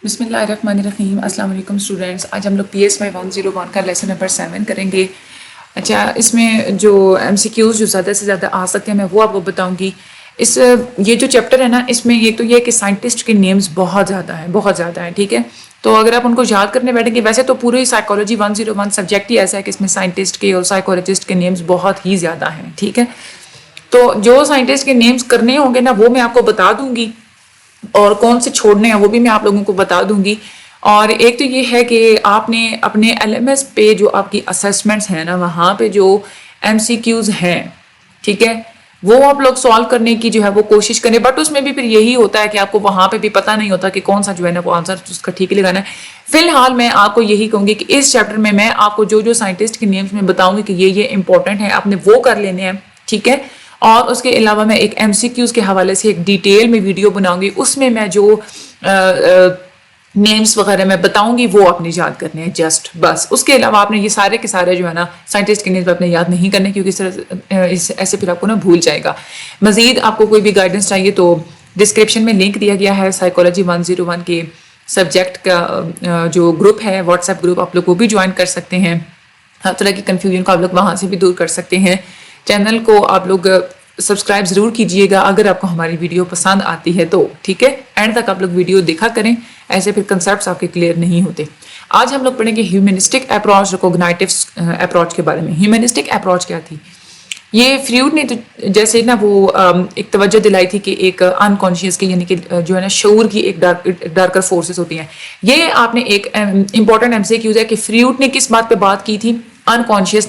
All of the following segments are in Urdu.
بسم اللہ الرحمن الرحیم. السلام علیکم اسٹوڈینٹس. آج ہم لوگ PSY 101 کا لیسن نمبر 7 کریں گے. اچھا، اس میں جو MCQs جو زیادہ سے زیادہ آ سکتے ہیں میں وہ آپ کو بتاؤں گی. یہ جو چیپٹر ہے نا، اس میں ایک تو یہ ہے کہ سائنٹسٹ کے نیمز بہت زیادہ ہیں ٹھیک ہے. تو اگر آپ ان کو یاد کرنے بیٹھیں گے، ویسے تو پوری سائیکالوجی 101 سبجیکٹ ہی ایسا ہے کہ اس میں سائنٹسٹ کے اور سائیکالوجسٹ کے نیمز بہت ہی زیادہ ہیں ٹھیک ہے. تو جو سائنٹسٹ کے نیمز کرنے ہوں گے نا وہ میں آپ کو بتا دوں گی، اور کون سے چھوڑنے ہیں وہ بھی میں آپ لوگوں کو بتا دوں گی. اور ایک تو یہ ہے کہ آپ نے اپنے LMS پہ جو آپ کی اسیسمنٹس ہیں نا، وہاں پہ جو MCQs ہیں ٹھیک ہے، وہ آپ لوگ سالو کرنے کی جو ہے وہ کوشش کریں. بٹ اس میں بھی پھر یہی ہوتا ہے کہ آپ کو وہاں پہ بھی پتہ نہیں ہوتا کہ کون سا جو ہے نا وہ آنسر اس کا ٹھیک لگانا ہے. فی الحال میں آپ کو یہی کہوں گی کہ اس چیپٹر میں آپ کو جو سائنٹسٹ کے نیمز میں بتاؤں گی کہ یہ امپورٹنٹ ہے، آپ نے وہ کر لینے ہیں ٹھیک ہے. اور اس کے علاوہ میں ایک MCQs کے حوالے سے ایک ڈیٹیل میں ویڈیو بناؤں گی، اس میں جو نیمز وغیرہ میں بتاؤں گی وہ آپ نے یاد کرنے ہیں جسٹ بس. اس کے علاوہ آپ نے یہ سارے کے سارے جو ہے نا سائنٹسٹ کے نیمز اپنے یاد نہیں کرنے، کیونکہ ایسے پھر آپ کو نا بھول جائے گا. مزید آپ کو کوئی بھی گائیڈنس چاہیے تو ڈسکرپشن میں لنک دیا گیا ہے سائیکالوجی 101 کے سبجیکٹ کا جو گروپ ہے، واٹس ایپ گروپ، آپ لوگ وہ بھی جوائن کر سکتے ہیں. ہر طرح کی کنفیوژن کو آپ لوگ وہاں سے بھی دور کر سکتے ہیں. چینل کو آپ لوگ سبسکرائب ضرور کیجئے گا اگر آپ کو ہماری ویڈیو پسند آتی ہے تو ٹھیک ہے. اینڈ تک آپ لوگ ویڈیو دیکھا کریں، ایسے پھر کنسیپٹس آپ کے کلیئر نہیں ہوتے. آج ہم لوگ پڑھیں گے ہیومنسٹک اپروچ، ریکوگنائٹیو اپروچ کے بارے میں. ہیومنسٹک اپروچ کیا تھی؟ یہ فریوڈ نے تو جیسے نا وہ ایک توجہ دلائی تھی کہ ایک انکانشیس کی، یعنی کہ جو ہے نا شعور کی ایک ڈارکر فورسز ہوتی ہیں. یہ آپ نے ایک امپورٹنٹ MCQ ہے کہ فریوڈ نے کس بات پہ بات کی تھی؟ انکانشیس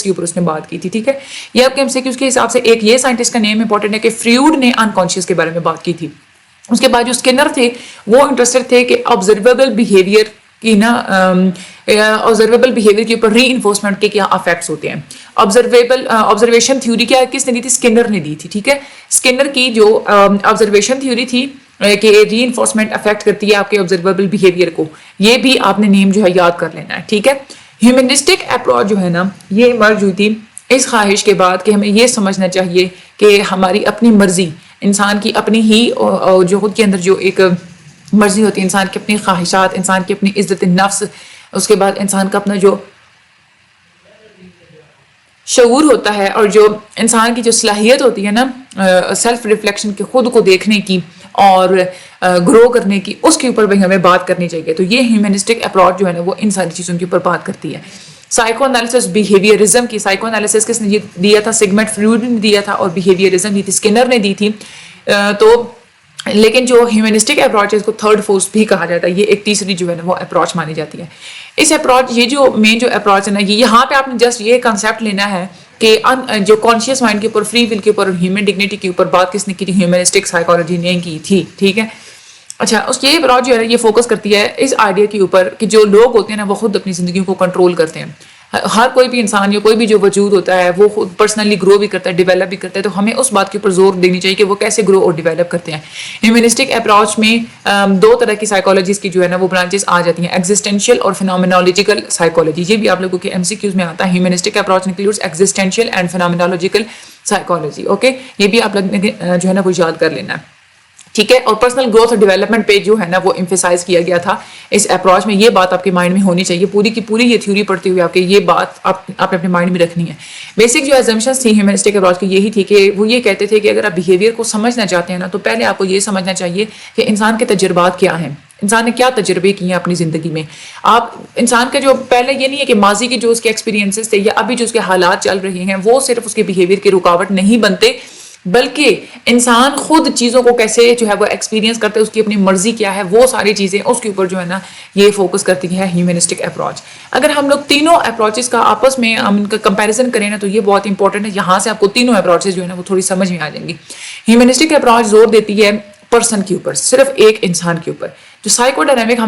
کے اوپر اس نے بات کی تھی ٹھیک ہے. یہ آپ کے MCQs کے حساب سے ایک یہ سائنٹسٹ کا نیم امپورٹنٹ ہے کہ فریوڈ نے انکانشیس کے بارے میں بات کی تھی. اس کے بعد جو اسکنر تھے وہ انٹرسٹڈ تھے کہ آبزرویبل بیہیویئر کی نا آبزرویبل بیہیویئر کے اوپر ری انفورسمنٹ کے کیا افیکٹس ہوتے ہیں. آبزرویشن تھیوری کیا کس نے دی تھی؟ اسکنر نے دی تھی ٹھیک ہے. اسکنر کی جو آبزرویشن تھیوری تھی کہ ری انفورسمنٹ افیکٹ کرتی ہے آپ کے آبزرویبل بیہیویئر کو، یہ بھی آپ نے نیم جو ہے یاد کر لینا ہے ٹھیک ہے. ہیومنسٹک اپروچ جو ہے نا یہ ایمرج ہوئی تھی اس خواہش کے بعد کہ ہمیں یہ سمجھنا چاہیے کہ ہماری اپنی مرضی، انسان کی اپنی ہی جو خود کے اندر جو ایک مرضی ہوتی ہے، انسان کی اپنی خواہشات، انسان کی اپنی عزت نفس، اس کے بعد انسان کا اپنا جو شعور ہوتا ہے اور جو انسان کی جو صلاحیت ہوتی ہے نا سیلف ریفلیکشن کے، خود کو دیکھنے کی اور گرو کرنے کی، اس کے اوپر بھی ہمیں بات کرنی چاہیے. تو یہ ہیومنسٹک اپروچ جو ہے نا وہ ان ساری چیزوں کے اوپر بات کرتی ہے. سائیکو انالیسس بیہیویئرزم کی، سائیکو انالیسس کس نے دیا تھا؟ سگمنڈ فروئڈ نے دیا تھا، اور بیہیویئرزم دی تھی اسکنر نے دی تھی. تو لیکن جو ہیومنسٹک اپروچ ہے اس کو تھرڈ فورس بھی کہا جاتا ہے. یہ ایک تیسری جو ہے نا وہ اپروچ مانی جاتی ہے. اس اپروچ، یہ جو مین جو اپروچ ہے نا، یہاں پہ آپ نے جسٹ یہ کنسیپٹ لینا ہے کہ جو کانشیس مائنڈ کے اوپر، فری ول کے اوپر اور ہیومن ڈگنیٹی کے اوپر بات کس نے کی تھی؟ ہیومنسٹک سائیکالوجی نے کی تھی ٹھیک ہے. اچھا، اس یہ اپروچ جو ہے یہ فوکس کرتی ہے اس آئیڈیا کے اوپر کہ جو لوگ ہوتے ہیں نا وہ خود اپنی زندگیوں کو کنٹرول کرتے ہیں. ہر کوئی بھی انسان یا کوئی بھی جو وجود ہوتا ہے وہ خود پرسنلی گرو بھی کرتا ہے، ڈیولپ بھی کرتا ہے. تو ہمیں اس بات کے اوپر زور دینی چاہیے کہ وہ کیسے گرو اور ڈیولپ کرتے ہیں. ہیومنسٹک اپروچ میں دو طرح کی سائیکالوجیز کی جو ہے نا وہ برانچز آ جاتی ہیں، ایگزسٹینشیل اور فینومینولوجیکل سائیکالوجی. یہ بھی آپ لوگوں کے MCQs میں آتا ہے. Humanistic approach includes existential and phenomenological psychology. Okay, یہ بھی آپ لوگ نے جو ہے نا وہ یاد کر لینا ہے ٹھیک ہے. اور پرسنل گروتھ اور ڈیولپمنٹ پہ جو ہے نا وہ ایمفیسائز کیا گیا تھا اس اپروچ میں. یہ بات آپ کے مائنڈ میں ہونی چاہیے، پوری کی پوری یہ تھیوری پڑھتے ہوئے آپ کے یہ بات آپ نے اپنے مائنڈ میں رکھنی ہے. بیسک جو ایزمپشنز تھی ہیومنسٹک اپروچ کی یہی تھی کہ وہ یہ کہتے تھے کہ اگر آپ بیہیویئر کو سمجھنا چاہتے ہیں نا تو پہلے آپ کو یہ سمجھنا چاہیے کہ انسان کے تجربات کیا ہیں، انسان نے کیا تجربے کیے ہیں اپنی زندگی میں. آپ انسان کا جو پہلے یہ نہیں ہے کہ ماضی کے جو اس کے ایکسپیرینسز تھے یا ابھی جو اس کے حالات چل رہے ہیں وہ صرف اس کے بیہیویئر کی رکاوٹ نہیں بنتے، بلکہ انسان خود چیزوں کو کیسے جو ہے وہ ایکسپیرینس کرتے ہیں، اس کی اپنی مرضی کیا ہے، وہ ساری چیزیں اس کے اوپر جو ہے نا یہ فوکس کرتی ہے ہیومنسٹک اپروچ. اگر ہم لوگ تینوں اپروچز کا آپس میں ہم ان کا کمپیریزن کریں نا تو یہ بہت انپورٹنٹ ہے. یہاں سے آپ کو تینوں اپروچز جو ہے نا وہ تھوڑی سمجھ میں آ جائیں گی. ہیومنسٹک اپروچ زور دیتی ہے پرسن کے اوپر، صرف ایک انسان کے اوپر. جو سائیکو ڈائنامک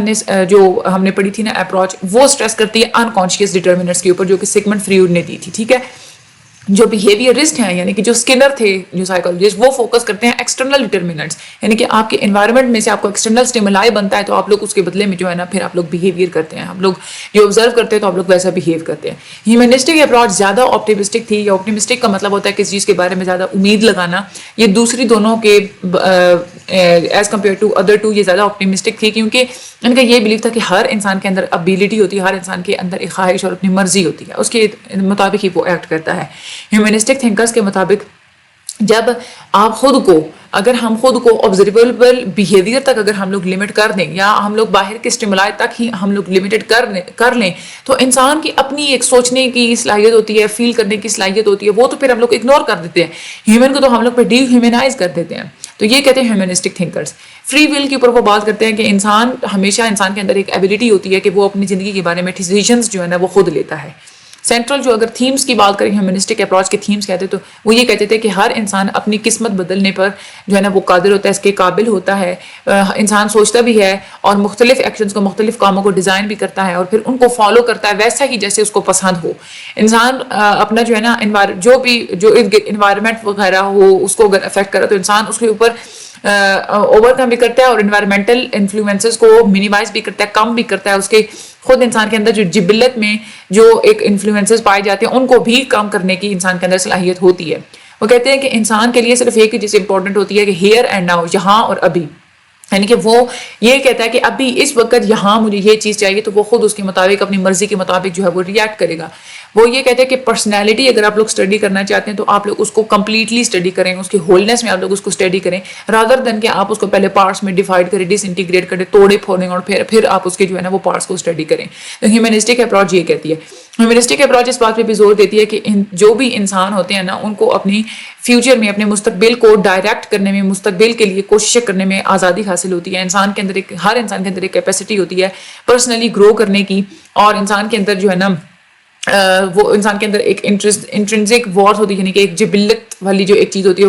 ہم نے پڑھی تھی نا اپروچ، وہ اسٹریس کرتی ہے انکانشیس ڈیٹرمنٹس کے اوپر جو کہ سگمنڈ فریوڈ نے دی تھی ٹھیک ہے. جو بیہیویئرسٹ ہیں یعنی کہ جو اسکنر تھے جو سائیکالوجسٹ وہ فوکس کرتے ہیں ایکسٹرنل ڈٹرمنٹس یعنی کہ آپ کے انوائرمنٹ میں سے آپ کو ایکسٹرنل اسٹیمولائی بنتا ہے تو آپ لوگ اس کے بدلے میں جو ہے نا پھر آپ لوگ بیہیویئر کرتے ہیں آپ لوگ جو آبزرو کرتے ہیں تو آپ لوگ ویسا بیہیو کرتے ہیں. ہیومنسٹک اپروچ زیادہ آپٹیمسٹک تھی یا آپٹیمسٹک کا مطلب ہوتا ہے کسی چیز کے بارے میں زیادہ امید لگانا. یہ دوسری دونوں کے as compared to other two یہ زیادہ آپٹیمسٹک تھی کیونکہ ان کا یہ بلیف تھا کہ ہر انسان کے اندر ابیلٹی ہوتی ہے ہر انسان کے اندر ایک خواہش اور اپنی مرضی ہوتی ہے اس کے مطابق ہی وہ ایکٹ کرتا ہے. ہیومنسٹک تھنکرز کے مطابق جب آپ خود کو اگر ہم خود کو آبزرویبل بیہیویئر تک اگر ہم لوگ لمٹ کر دیں یا ہم لوگ باہر کے اسٹیمولائی تک ہی ہم لوگ لمیٹڈ کر لیں تو انسان کی اپنی ایک سوچنے کی صلاحیت ہوتی ہے فیل کرنے کی صلاحیت ہوتی ہے وہ تو پھر ہم لوگ اگنور کر دیتے ہیں. ہیومن کو تو ہم لوگ پہ ڈی ہیومنائز کر دیتے ہیں. تو یہ کہتے ہیں ہیومنسٹک تھنکرز. فری ول کے اوپر وہ بات کرتے ہیں کہ انسان ہمیشہ انسان کے اندر ایک ایبلٹی ہوتی ہے کہ وہ اپنی زندگی کے بارے میں ڈیسیژنز جو ہے نا وہ خود لیتا ہے. سینٹرل جو اگر تھیمز کی بات کریں ہیومنسٹک اپروچ کے تھیمز کہتے تو وہ یہ کہتے تھے کہ ہر انسان اپنی قسمت بدلنے پر جو ہے نا وہ قادر ہوتا ہے اس کے قابل ہوتا ہے. انسان سوچتا بھی ہے اور مختلف ایکشنز کو مختلف کاموں کو ڈیزائن بھی کرتا ہے اور پھر ان کو فالو کرتا ہے ویسا ہی جیسے اس کو پسند ہو. انسان اپنا جو ہے نا جو انوائرمنٹ وغیرہ ہو اس کو اگر افیکٹ کرے تو انسان اس کے اوپر اوور کم بھی کرتا ہے اور انوائرمنٹل انفلوئنسز کو منیمائز بھی کرتا ہے کم بھی کرتا ہے. اس کے خود انسان کے اندر جو جبلت میں جو ایک انفلوئنسز پائے جاتے ہیں ان کو بھی کم کرنے کی انسان کے اندر صلاحیت ہوتی ہے. وہ کہتے ہیں کہ انسان کے لیے صرف ایک ہی چیز امپورٹنٹ ہوتی ہے کہ ہیئر اینڈ ناؤ یہاں اور ابھی یعنی کہ وہ یہ کہتا ہے کہ ابھی اس وقت یہاں مجھے یہ چیز چاہیے تو وہ خود اس کے مطابق اپنی مرضی کے مطابق جو ہے وہ ریئیکٹ کرے گا. وہ یہ کہتے ہیں کہ پرسنالٹی اگر آپ لوگ اسٹڈی کرنا چاہتے ہیں تو آپ لوگ اس کو کمپلیٹلی اسٹڈی کریں اس کی ہولنس میں آپ لوگ اس کو اسٹڈی کریں رادر دین کہ آپ اس کو پہلے پارٹس میں ڈیوائڈ کریں ڈس انٹیگریٹ کریں توڑے پھوڑیں اور پھر آپ اس کے جو ہے نا وہ پارٹس کو اسٹڈی کریں. تو ہیومنسٹک اپروچ یہ کہتی ہے. ہیومنسٹک اپروچ اس بات پہ بھی زور دیتی ہے کہ جو بھی انسان ہوتے ہیں نا ان کو اپنی فیوچر میں اپنے مستقبل کو ڈائریکٹ کرنے میں مستقبل کے لیے کوشش کرنے میں آزادی حاصل ہوتی ہے. انسان کے اندر ہر انسان کے اندر ایک کیپیسٹی ہوتی ہے پرسنلی گرو کرنے کی اور انسان کے اندر جو ہے نا وہ انسان کے اندر ایک انٹرنسک وارث ہوتی ہے یعنی کہ ایک جبلت والی جو ایک چیز ہوتی ہے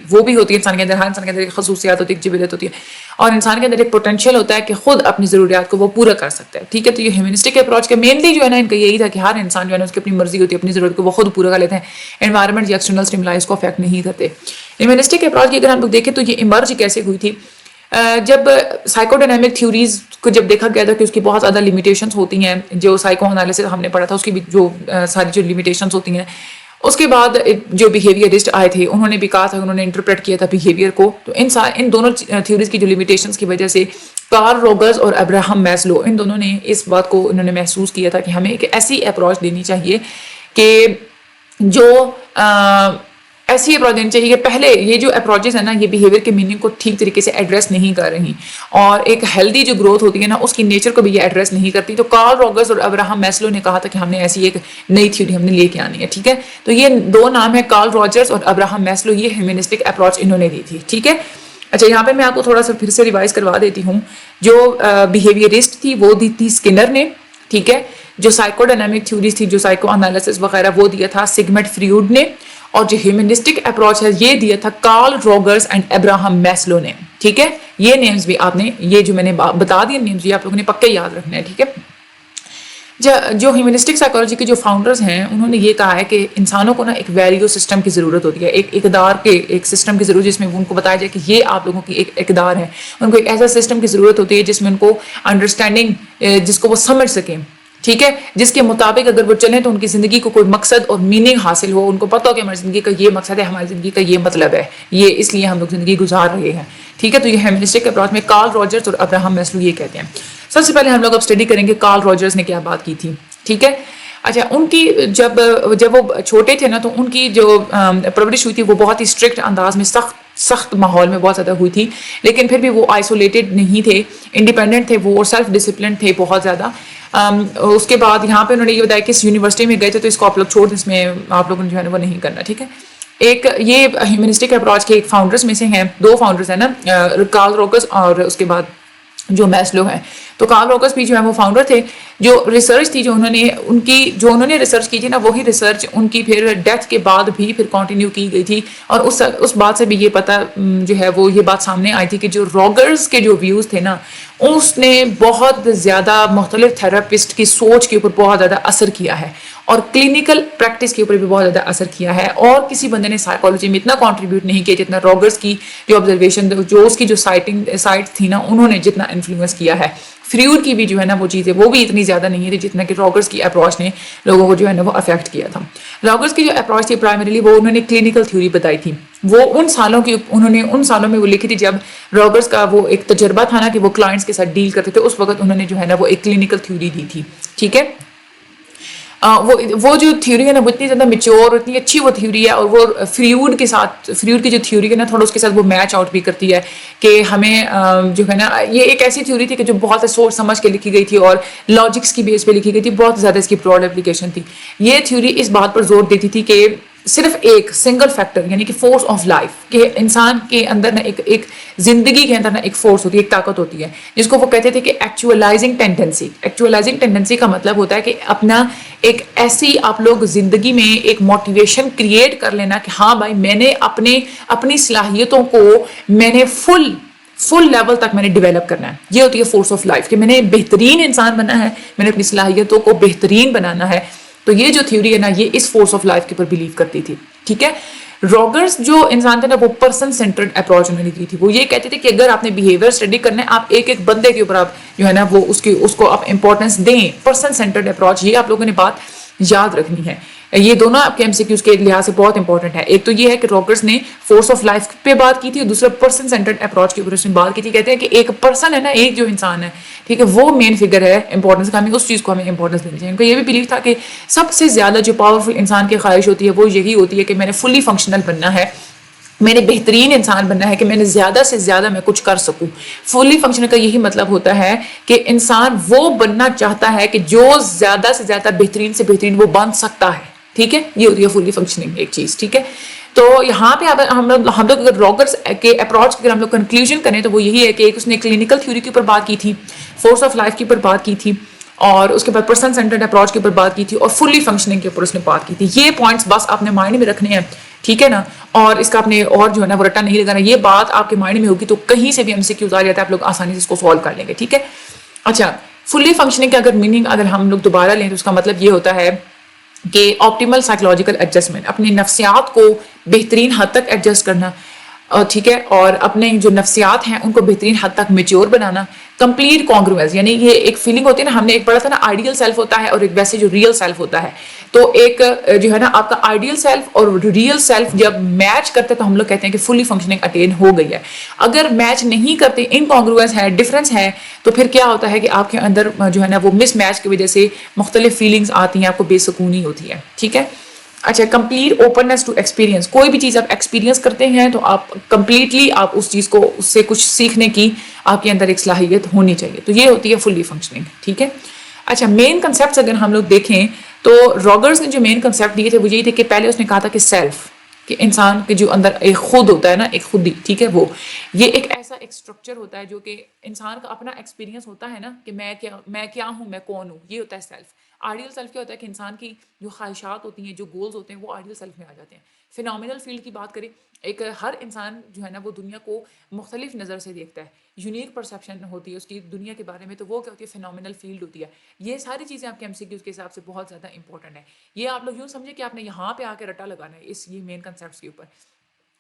وہ بھی ہوتی ہے انسان کے اندر. ہر انسان کے اندر ایک خصوصیات ہوتی ہے ایک جبلت ہوتی ہے اور انسان کے اندر ایک پوٹینشیل ہوتا ہے کہ خود اپنی ضروریات کو وہ پورا کر سکتا ہے. ٹھیک ہے. تو یہ ہیومنسٹک اپروچ کے مینلی جو ہے نا ان کا یہی تھا کہ ہر انسان جو ہے نا اس کی اپنی مرضی ہوتی ہے اپنی ضرورت کو وہ خود پورا کر لیتے ہیں انوائرمنٹ یا ایکسٹرنل اسٹیمولائی کو افیکٹ نہیں کرتے. ہیومنسٹک اپروچ کی اگر ہم لوگ دیکھیں تو یہ ایمرج کیسے ہوئی تھی جب سائیکو ڈائنامک تھیوریز کو جب دیکھا گیا تھا کہ اس کی بہت زیادہ لمیٹیشنز ہوتی ہیں جو سائیکو انالیسس ہم نے پڑھا تھا اس کی بھی جو ساری جو لمیٹیشنز ہوتی ہیں اس کے بعد جو بیہیویئرسٹ آئے تھے انہوں نے بھی کہا تھا انہوں نے انٹرپریٹ کیا تھا بیہیویئر کو. تو ان دونوں تھیوریز کی جو لمیٹیشنز کی وجہ سے کارل روجرز اور ابراہم میسلو ان دونوں نے اس بات کو انہوں نے محسوس کیا تھا کہ ہمیں ایک ایسی اپروچ دینی چاہیے کہ جو ایسی اپروچ دینی چاہیے کہ پہلے یہ جو اپروچز ہیں نا یہ بیہیویئر کے میننگ کو ٹھیک طریقے سے ایڈریس نہیں کر رہی اور ایک ہیلدی جو گروتھ ہوتی ہے نا اس کی نیچر کو بھی یہ ایڈریس نہیں کرتی. تو کارل روجرز اور ابراہم میسلو نے کہا تھا کہ ہم نے ایسی ایک نئی تھیوری ہم نے لے کے آنی ہے. ٹھیک ہے. تو یہ دو نام ہے کارل روجرز اور ابراہم میسلو یہ ہیومنسٹک اپروچ انہوں نے دی تھی. ٹھیک ہے. اچھا یہاں پہ میں آپ کو تھوڑا سا پھر سے ریوائز کروا دیتی ہوں. جو بیہیویئرسٹ تھی وہ دی تھی اسکنر نے. ٹھیک ہے. جو سائیکو ڈائنامک تھیوریز تھی جو سائیکو انالیسس وغیرہ وہ دیا تھا سگمنڈ فریوڈ نے اور جو ہیومنسٹک اپروچ ہے یہ دیا تھا Carl Rogers and Abraham Maslow نے. ٹھیک ہے. یہ نیمز بھی آپ نے یہ جو میں نے بتا دیے نیمز بھی آپ لوگوں نے پکے یاد رکھنا ہے. ٹھیک ہے. جو ہیومنسٹک سائیکالوجی کے جو فاؤنڈرز ہیں انہوں نے یہ کہا ہے کہ انسانوں کو نا ایک ویلیو سسٹم کی ضرورت ہوتی ہے ایک اقدار کے ایک سسٹم کی ضرورت جس میں ان کو بتایا جائے کہ یہ آپ لوگوں کی ایک اقدار ہے. ان کو ایک ایسا سسٹم کی ضرورت ہوتی ہے جس میں ان کو انڈرسٹینڈنگ جس کو وہ سمجھ سکیں. ٹھیک ہے. جس کے مطابق اگر وہ چلیں تو ان کی زندگی کو کوئی مقصد اور میننگ حاصل ہو. ان کو پتہ ہو کہ ہماری زندگی کا یہ مقصد ہے ہماری زندگی کا یہ مطلب ہے یہ اس لیے ہم لوگ زندگی گزار رہے ہیں. ٹھیک ہے. تو یہ ہیومنسٹک اپروچ میں کارل روجرز اور ابراہم میسلو یہ کہتے ہیں. سب سے پہلے ہم لوگ اب اسٹڈی کریں گے کارل روجرز نے کیا بات کی تھی. ٹھیک ہے. اچھا ان کی جب وہ چھوٹے تھے نا تو ان کی جو پرورش ہوئی تھی وہ بہت ہی اسٹرکٹ انداز میں سخت ماحول میں بہت زیادہ ہوئی تھی لیکن پھر بھی وہ آئسولیٹڈ نہیں تھے انڈیپینڈنٹ تھے وہ سیلف ڈسپلن تھے بہت زیادہ. اس کے بعد یہاں پہ انہوں نے یہ بتایا کہ اس یونیورسٹی میں گئے تھے تو اس کو آپ لوگ چھوڑ دیں اس میں آپ لوگوں نے جو ہے نا وہ نہیں کرنا. ٹھیک ہے. ایک یہ ہیومنسٹک اپروچ کے ایک فاؤنڈرز میں سے ہیں دو فاؤنڈرز ہیں نا کارل روجرز اور اس کے بعد جو میسلو ہیں. تو کارل روجرز بھی جو ہے وہ فاؤنڈر تھے. جو ریسرچ تھی جو انہوں نے ریسرچ کی تھی نا وہی ریسرچ ان کی پھر ڈیتھ کے بعد بھی پھر کنٹینیو کی گئی تھی اور اس بات سے بھی یہ پتہ جو ہے وہ یہ بات سامنے آئی تھی کہ جو روجرز کے جو ویوز تھے نا اس نے بہت زیادہ مختلف تھراپسٹ کی سوچ کے اوپر بہت زیادہ اثر کیا ہے اور کلینکل پریکٹس کے اوپر بھی بہت زیادہ اثر کیا ہے. اور کسی بندے نے سائیکالوجی میں اتنا کنٹریبیوٹ نہیں کیا جتنا راگرز کی جو آبزرویشن جو اس کی جو سائٹس تھی نا انہوں نے جتنا انفلوئنس کیا ہے. فریوڈ کی بھی جو ہے نا وہ چیزیں وہ بھی اتنی زیادہ نہیں تھی جتنا کہ راگرز کی اپروچ نے لوگوں کو جو ہے نا وہ افیکٹ کیا تھا. راگرز کی جو اپروچ تھی پرائمریلی وہ انہوں نے کلینکل تھیوری بتائی تھی. وہ ان سالوں میں وہ لکھی تھی جب راگرز کا وہ ایک تجربہ تھا نا کہ وہ کلائنٹس کے ساتھ ڈیل کرتے تھے. اس وقت انہوں نے جو ہے نا وہ ایک کلینکل تھیوری دی تھی. ٹھیک ہے, وہ جو تھیوری ہے نا وہ اتنی زیادہ میچور اتنی اچھی وہ تھیوری ہے, اور وہ فریوڈ کی جو تھیوری ہے نا تھوڑا اس کے ساتھ وہ میچ آؤٹ بھی کرتی ہے کہ ہمیں جو ہے نا یہ ایک ایسی تھیوری تھی کہ جو بہت سوچ سمجھ کے لکھی گئی تھی اور لاجکس کی بیس پہ لکھی گئی تھی, بہت زیادہ اس کی براڈ اپلیکیشن تھی. یہ تھیوری اس بات پر زور دیتی تھی کہ صرف ایک سنگل فیکٹر یعنی کہ فورس آف لائف, کہ انسان کے اندر نا ایک زندگی کے اندر نا ایک فورس ہوتی ہے, ایک طاقت ہوتی ہے جس کو وہ کہتے تھے کہ ایکچوئلائزنگ ٹینڈنسی. ایکچوئلائزنگ ٹینڈنسی کا مطلب ہوتا ہے کہ اپنا ایک ایسی آپ لوگ زندگی میں ایک موٹیویشن کریٹ کر لینا کہ ہاں بھائی میں نے اپنی صلاحیتوں کو میں نے فل لیول تک میں نے ڈیولپ کرنا ہے. یہ ہوتی ہے فورس آف لائف کہ میں نے بہترین انسان بننا ہے, میں نے اپنی صلاحیتوں کو بہترین بنانا ہے. تو یہ جو تھیوری ہے نا یہ اس فورس آف لائف کے اوپر بلیو کرتی تھی. ٹھیک ہے, راگرز جو انسان تھے نا وہ پرسن سینٹرڈ اپروچ انہوں نے دی تھی. وہ یہ کہتے تھے کہ اگر آپ نے بیہیویئر اسٹڈی کرنا ہے آپ ایک بندے کے اوپر آپ جو ہے نا وہ اس کو آپ امپورٹنس دیں. پرسن سینٹرڈ اپروچ, یہ آپ لوگوں نے بات یاد رکھنی ہے. یہ دونوں آپ کے ایم سی کیوز کے لحاظ سے بہت انپورٹنٹ ہے. ایک تو یہ ہے کہ راگرز نے فورس آف لائف پہ بات کی تھی, اور دوسرا پرسن سینٹرڈ اپروچ کے اوپر اس نے بات کی تھی. کہتے ہیں کہ ایک پرسن ہے نا, ایک جو انسان ہے ٹھیک ہے وہ مین فگر ہے امپورٹنس کا, ہمیں اس چیز کو ہمیں امپورٹنس دینی چاہیے. ان کو یہ بھی بلیو تھا کہ سب سے زیادہ جو پاورفل انسان کی خواہش ہوتی ہے وہ یہی ہوتی ہے کہ میں نے فلی فنکشنل بننا ہے, میں نے بہترین انسان بننا ہے کہ میں نے زیادہ سے زیادہ میں کچھ کر سکوں. فلی فنکشنل کا یہی مطلب ہوتا ہے کہ انسان وہ بننا چاہتا ہے کہ جو زیادہ سے زیادہ بہترین سے بہترین وہ بن سکتا ہے. ٹھیک ہے, یہ ہوتی ہے فلی فنکشننگ ایک چیز. ٹھیک ہے, تو یہاں پہ ہم لوگ اگر راگرز کے اپروچ کی اگر ہم لوگ کنکلوژن کریں تو وہ یہی ہے کہ ایک اس نے کلینکل تھیوری کے اوپر بات کی تھی, فورس آف لائف کے اوپر بات کی تھی, اور اس کے بعد پرسن سینٹرڈ اپروچ کے اوپر بات کی تھی, اور فلی فنکشننگ کے اوپر اس نے بات کی تھی. یہ پوائنٹس بس آپ نے مائنڈ میں رکھنے ہیں. ٹھیک ہے نا, اور اس کا آپ نے اور جو ہے نا وہ رٹا نہیں لگانا. یہ بات آپ کے مائنڈ میں ہوگی تو کہیں سے بھی ایم سی کیوز آ جاتا ہے, آپ لوگ آسانی سے اس کو سالو کر لیں گے. ٹھیک ہے, اچھا فلی فنکشننگ کا اگر میننگ اگر ہم لوگ دوبارہ لیں تو اس کا مطلب یہ ہوتا ہے کہ آپٹیمل سائیکولوجیکل ایڈجسٹمنٹ, اپنی نفسیات کو بہترین حد تک ایڈجسٹ کرنا. ٹھیک ہے, اور اپنے جو نفسیات ہیں ان کو بہترین حد تک میچور بنانا. کمپلیٹ کانگروئنس, یعنی یہ ایک فیلنگ ہوتی ہے نا, ہم نے ایک پڑھا تھا نا آئیڈیل سیلف ہوتا ہے اور ایک ویسے جو ریئل سیلف ہوتا ہے. تو ایک جو ہے نا آپ کا آئیڈیل سیلف اور ریئل سیلف جب میچ کرتے تو ہم لوگ کہتے ہیں کہ فلی فنکشننگ اٹین ہو گئی ہے. اگر میچ نہیں کرتے, انکانگروئنس ہے, ڈفرینس ہے, تو پھر کیا ہوتا ہے کہ آپ کے اندر جو ہے نا وہ مس میچ کی وجہ سے مختلف فیلنگز آتی ہیں, آپ کو بے سکونی ہوتی ہے. ٹھیک ہے, اچھا کمپلیٹ اوپننس ٹو ایکسپیرینس, کوئی بھی چیز آپ ایکسپیرینس کرتے ہیں تو آپ کمپلیٹلی آپ اس چیز کو اس سے کچھ سیکھنے کی آپ کے اندر ایک صلاحیت ہونی چاہیے. تو یہ ہوتی ہے فلی فنکشننگ. ٹھیک ہے, اچھا مین کنسیپٹس اگر ہم لوگ دیکھیں تو راگرز نے جو مین کنسیپٹ دیے تھے وہ یہی تھے کہ پہلے اس نے کہا تھا کہ سیلف, کہ انسان کے جو اندر ایک خود ہوتا ہے نا, ایک خودی. ٹھیک ہے, وہ یہ ایک ایسا ایک اسٹرکچر ہوتا ہے جو کہ انسان کا اپنا ایکسپیرینس ہوتا ہے نا کہ میں کیا ہوں, میں کون ہوں, یہ ہوتا ہے سیلف. آئیڈیل سیلف کیا ہوتا ہے کہ انسان کی جو خواہشات ہوتی ہیں, جو گولز ہوتے ہیں وہ آئیڈیل سیلف میں آ جاتے ہیں. فینومینل فیلڈ کی بات کریں, ایک ہر انسان جو ہے نا وہ دنیا کو مختلف نظر سے دیکھتا ہے, یونیک پرسیپشن ہوتی ہے اس کی دنیا کے بارے میں, تو وہ کیا ہوتی ہے فینومینل فیلڈ ہوتی ہے. یہ ساری چیزیں آپ کے ایم سی کیوز کے حساب سے بہت زیادہ امپورٹنٹ ہے. یہ آپ لوگ یوں سمجھے کہ آپ نے یہاں پہ آ کے رٹا لگانا ہے اس یہ مین کنسیپٹس کے اوپر.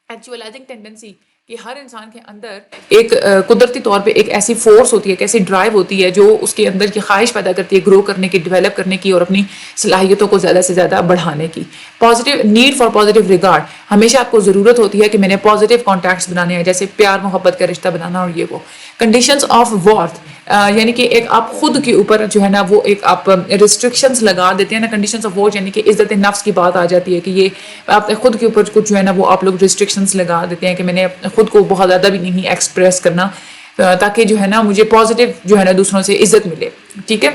ایکچوئلائزنگ ٹینڈنسی, کہ ہر انسان کے اندر ایک قدرتی طور پہ ایک ایسی فورس ہوتی ہے, ایک ایسی ڈرائیو ہوتی ہے جو اس کے اندر کی خواہش پیدا کرتی ہے گرو کرنے کی, ڈیولپ کرنے کی, اور اپنی صلاحیتوں کو زیادہ سے زیادہ بڑھانے کی. Positive need for positive regard, ہمیشہ آپ کو ضرورت ہوتی ہے کہ میں نے پازیٹیو کانٹیکٹس بنانے ہیں, جیسے پیار محبت کا رشتہ بنانا, اور یہ وہ کنڈیشنز آف وارتھ, یعنی کہ ایک آپ خود کے اوپر جو ہے نا وہ ایک آپ ریسٹرکشنز لگا دیتے ہیں نا. کنڈیشنز آف وارتھ یعنی کہ عزت نفس کی بات آ جاتی ہے کہ یہ آپ خود کے اوپر کچھ جو ہے نا وہ آپ لوگ ریسٹرکشنز لگا دیتے ہیں کہ میں نے خود کو بہت زیادہ بھی نہیں ایکسپریس کرنا, تاکہ جو ہے نا مجھے پازیٹیو جو ہے نا دوسروں سے عزت ملے. ٹھیک ہے,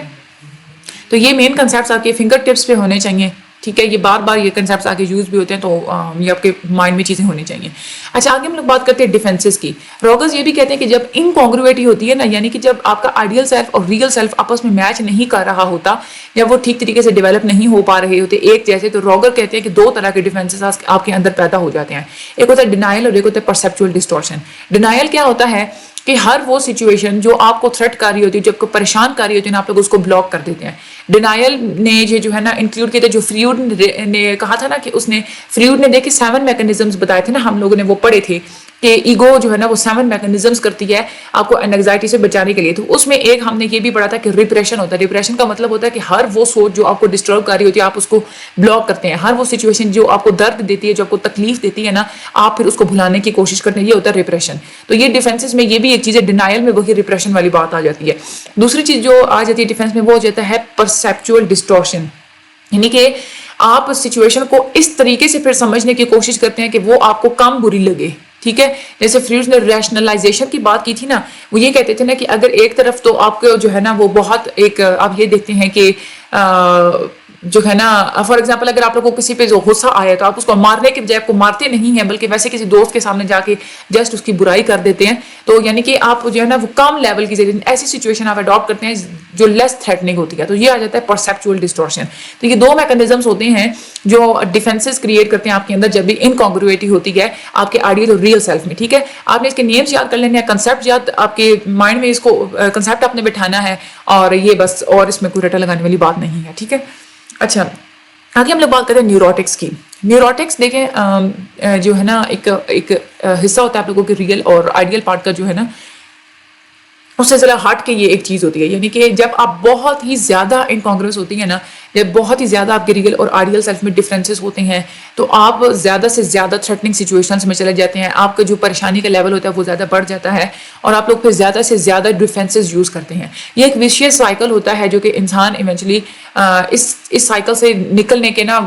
تو یہ مین کنسیپٹس آپ کے فنگر ٹپس پہ ہونے چاہیے. ٹھیک ہے, یہ بار بار یہ کنسیپٹس آگے یوز بھی ہوتے ہیں, تو یہ آپ کے مائنڈ میں چیزیں ہونی چاہیے. اچھا آگے ہم لوگ بات کرتے ہیں ڈیفینسز کی. راگرز یہ بھی کہتے ہیں کہ جب انکانگرویٹی ہوتی ہے نا, یعنی کہ جب آپ کا آئیڈیل سیلف اور ریئل سیلف آپس میں میچ نہیں کر رہا ہوتا, یا وہ ٹھیک طریقے سے ڈیولپ نہیں ہو پا رہے ہوتے ایک جیسے, تو راگر کہتے ہیں کہ دو طرح کے ڈیفینسز آپ کے اندر پیدا ہو جاتے ہیں. ایک ہوتا ہے ڈینائل اور ایک ہوتا ہے پرسیپچوئل ڈسٹورشن. ڈینائل کیا ہوتا ہے کہ ہر وہ سچویشن جو آپ کو تھریٹ کر رہی ہوتی ہے, جو آپ کو پریشان کر رہی ہوتی ہے, آپ لوگ اس کو بلاک کر دیتے ہیں. ڈینائل نے یہ جو ہے نا انکلوڈ کیا تھا, جو فریوڈ نے کہا تھا نا کہ اس نے, فریوڈ نے دیکھے 7 میکانزمز بتائے تھے نا, ہم لوگوں نے وہ پڑھے تھے کہ ایگو جو ہے نا وہ 7 میکانزمز کرتی ہے آپ کو اینگزائٹی سے بچانے کے لیے. تو اس میں ایک ہم نے یہ بھی پڑھا تھا کہ ریپریشن ہوتا ہے. ریپریشن کا مطلب ہوتا ہے کہ ہر وہ سوچ جو آپ کو ڈسٹرب کر رہی ہوتی ہے آپ اس کو بلاک کرتے ہیں. ہر وہ سچویشن جو آپ کو درد دیتی ہے, جو آپ کو تکلیف دیتی ہے نا, آپ پھر اس کو بھلانے کی کوشش کرتے ہیں. یہ ہوتا ہے ریپریشن. تو یہ ڈیفینسز میں یہ بھی ایک چیز ہے, ڈینائل میں وہی ریپریشن والی بات آ جاتی ہے. دوسری چیز جو آ جاتی ہے ڈیفینس میں وہ ہو جاتا ہے پرسیپچوئل ڈسٹورشن, یعنی کہ آپ سچویشن کو اس طریقے سے پھر سمجھنے کی کوشش کرتے ہیں کہ وہ آپ کو کم بری لگے. ٹھیک ہے, جیسے فریڈ نے ریشنلائزیشن کی بات کی تھی نا, وہ یہ کہتے تھے نا کہ اگر ایک طرف تو آپ کو جو ہے نا وہ بہت ایک, آپ یہ دیکھتے ہیں کہ جو ہے نا فار ایگزامپل اگر آپ لوگوں کو کسی پہ جو غصہ آیا تو آپ اس کو مارنے کے بجائے آپ کو مارتے نہیں ہیں بلکہ ویسے کسی دوست کے سامنے جا کے جسٹ اس کی برائی کر دیتے ہیں. تو یعنی کہ آپ جو ہے نا وہ کم لیول کی ایسی سچویشن آپ اڈاپٹ کرتے ہیں جو لیس تھریٹننگ ہوتی ہے. تو یہ آ جاتا ہے پرسیپچوئل ڈسٹورشن. تو یہ 2 میکانزمس ہوتے ہیں جو ڈیفینسز کریٹ کرتے ہیں آپ کے اندر جب بھی انکانگرویٹی ہوتی ہے آپ کے آئیڈیل اور ریئل سیلف میں. ٹھیک ہے, آپ نے اس کے نیمز یاد کر لینے ہیں, کنسیپٹ یاد آپ کے مائنڈ میں اس کو کنسیپٹ آپ نے بٹھانا ہے, اور یہ بس, اور اس میں کوئی رٹا لگانے والی بات نہیں ہے. ٹھیک ہے, اچھا آگے ہم لوگ بات کرتے ہیں نیوروٹکس کی. نیوروٹکس دیکھیں جو ہے نا ایک حصہ ہوتا ہے آپ لوگوں کے ریئل اور آئیڈیل پارٹ کا جو ہے نا, اس سے ذرا ہٹ کے یہ ایک چیز ہوتی ہے. یعنی کہ جب آپ بہت ہی زیادہ انکانگروس ہوتی ہیں نا, جب بہت ہی زیادہ آپ کے ریئل اور آئیڈیل سیلف میں ڈفرینسز ہوتے ہیں تو آپ زیادہ سے زیادہ تھریٹننگ سچویشنز میں چلے جاتے ہیں. آپ کا جو پریشانی کا لیول ہوتا ہے وہ زیادہ بڑھ جاتا ہے اور آپ لوگ پھر زیادہ سے زیادہ ڈیفینسز یوز کرتے ہیں. یہ ایک ویشیس سائیکل ہوتا ہے جو کہ انسان ایونچولی اس سائیکل سے نکلنے کے نا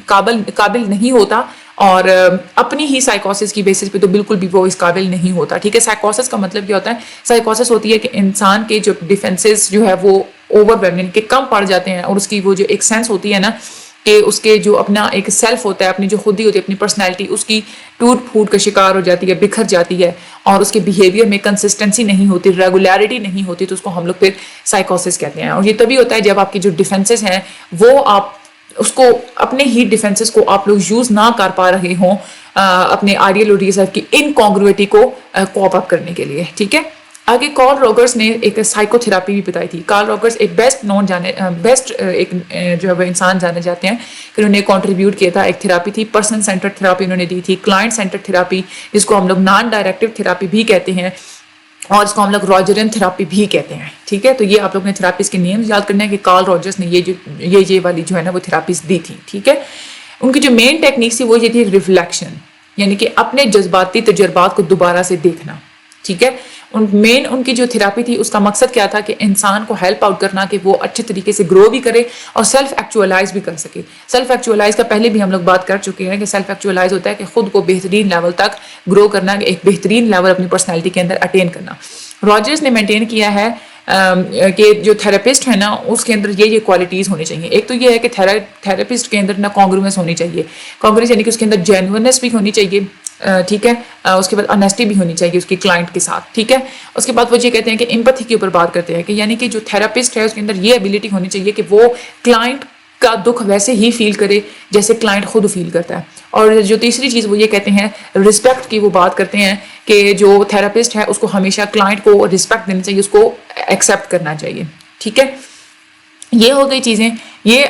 قابل نہیں ہوتا, اور اپنی ہی سائیکوسس کی بیسس پہ تو بالکل بھی وہ اس قابل نہیں ہوتا. ٹھیک ہے, سائیکوسس کا مطلب کیا ہوتا ہے؟ سائیکوسس ہوتی ہے کہ انسان کے جو ڈیفینسز جو ہے وہ اوور ویلمنگ کے کم پڑ جاتے ہیں, اور اس کی وہ جو ایک سینس ہوتی ہے نا کہ اس کے جو اپنا ایک سیلف ہوتا ہے, اپنی جو خودی ہوتی ہے, اپنی پرسنالٹی, اس کی ٹوٹ پھوٹ کا شکار ہو جاتی ہے, بکھر جاتی ہے, اور اس کے بیہیویئر میں کنسسٹنسی نہیں ہوتی, ریگولیرٹی نہیں ہوتی, تو اس کو ہم لوگ پھر سائیکوسس کہتے ہیں. اور یہ تبھی ہوتا ہے جب آپ کی جو ڈیفینسز ہیں وہ آپ اس کو اپنے ہی ڈیفینسز کو آپ لوگ یوز نہ کر پا رہے ہوں اپنے آئیڈیل اور ریئل سیلف کی انکانگرویٹی کو کوپ اپ کرنے کے لیے. ٹھیک ہے, آگے کارل روجرز نے ایک سائیکو تھراپی بھی بتائی تھی. کارل روجرز ایک بیسٹ ایک جو ہے وہ انسان جانے جاتے ہیں کہ انہوں نے کنٹریبیوٹ کیا تھا. ایک تھراپی تھی پرسن سینٹرڈ تھراپی انہوں نے دی تھی, کلائنٹ سینٹرڈ تھراپی جس کو ہم لوگ نان ڈائریکٹو تھراپی بھی کہتے ہیں, اور اس کو ہم لوگ روجرین تھراپی بھی کہتے ہیں. ٹھیک ہے, تو یہ آپ لوگ نے تھراپیز کے نیمز یاد کرنے ہیں کہ کارل روجرز نے یہ والی جو ہے نا وہ تھراپیز دی تھی. ٹھیک ہے, ان کی جو مین ٹیکنیک تھی وہ یہ تھی ریفلیکشن, یعنی کہ اپنے جذباتی تجربات کو دوبارہ سے دیکھنا. ٹھیک ہے, ان کی جو تھراپی تھی اس کا مقصد کیا تھا کہ انسان کو ہیلپ آؤٹ کرنا کہ وہ اچھے طریقے سے گرو بھی کرے اور سیلف ایکچوئلائز بھی کر سکے. سیلف ایکچوئلائز کا پہلے بھی ہم لوگ بات کر چکے ہیں کہ سیلف ایکچوئلائز ہوتا ہے کہ خود کو بہترین لیول تک گرو کرنا, ایک بہترین لیول اپنی پرسنالٹی کے اندر اٹین کرنا. راجرز نے مینٹین کیا ہے کہ جو تھراپسٹ ہے نا اس کے اندر یہ کوالٹیز ہونی چاہیے. ایک تو یہ ہے کہ تھراپسٹ کے اندر نا کانگروئنس ہونی چاہیے. کانگروئنس یعنی کہ اس کے اندر جینوئنس بھی ہونی چاہیے. ٹھیک ہے, اس کے بعد آنیسٹی بھی ہونی چاہیے اس کی کلائنٹ کے ساتھ. ٹھیک ہے, اس کے بعد وہ یہ کہتے ہیں کہ ایمپتھی کے اوپر بات کرتے ہیں کہ یعنی کہ جو تھراپسٹ ہے اس کے اندر یہ ایبلٹی ہونی چاہیے کہ وہ کلائنٹ کا دکھ ویسے ہی فیل کرے جیسے کلائنٹ خود فیل کرتا ہے. اور جو تیسری چیز وہ یہ کہتے ہیں رسپیکٹ کی, وہ بات کرتے ہیں کہ جو تھراپسٹ ہے اس کو ہمیشہ کلائنٹ کو رسپیکٹ دینی چاہیے, اس کو ایکسیپٹ کرنا چاہیے. ٹھیک ہے, یہ ہو گئی چیزیں. یہ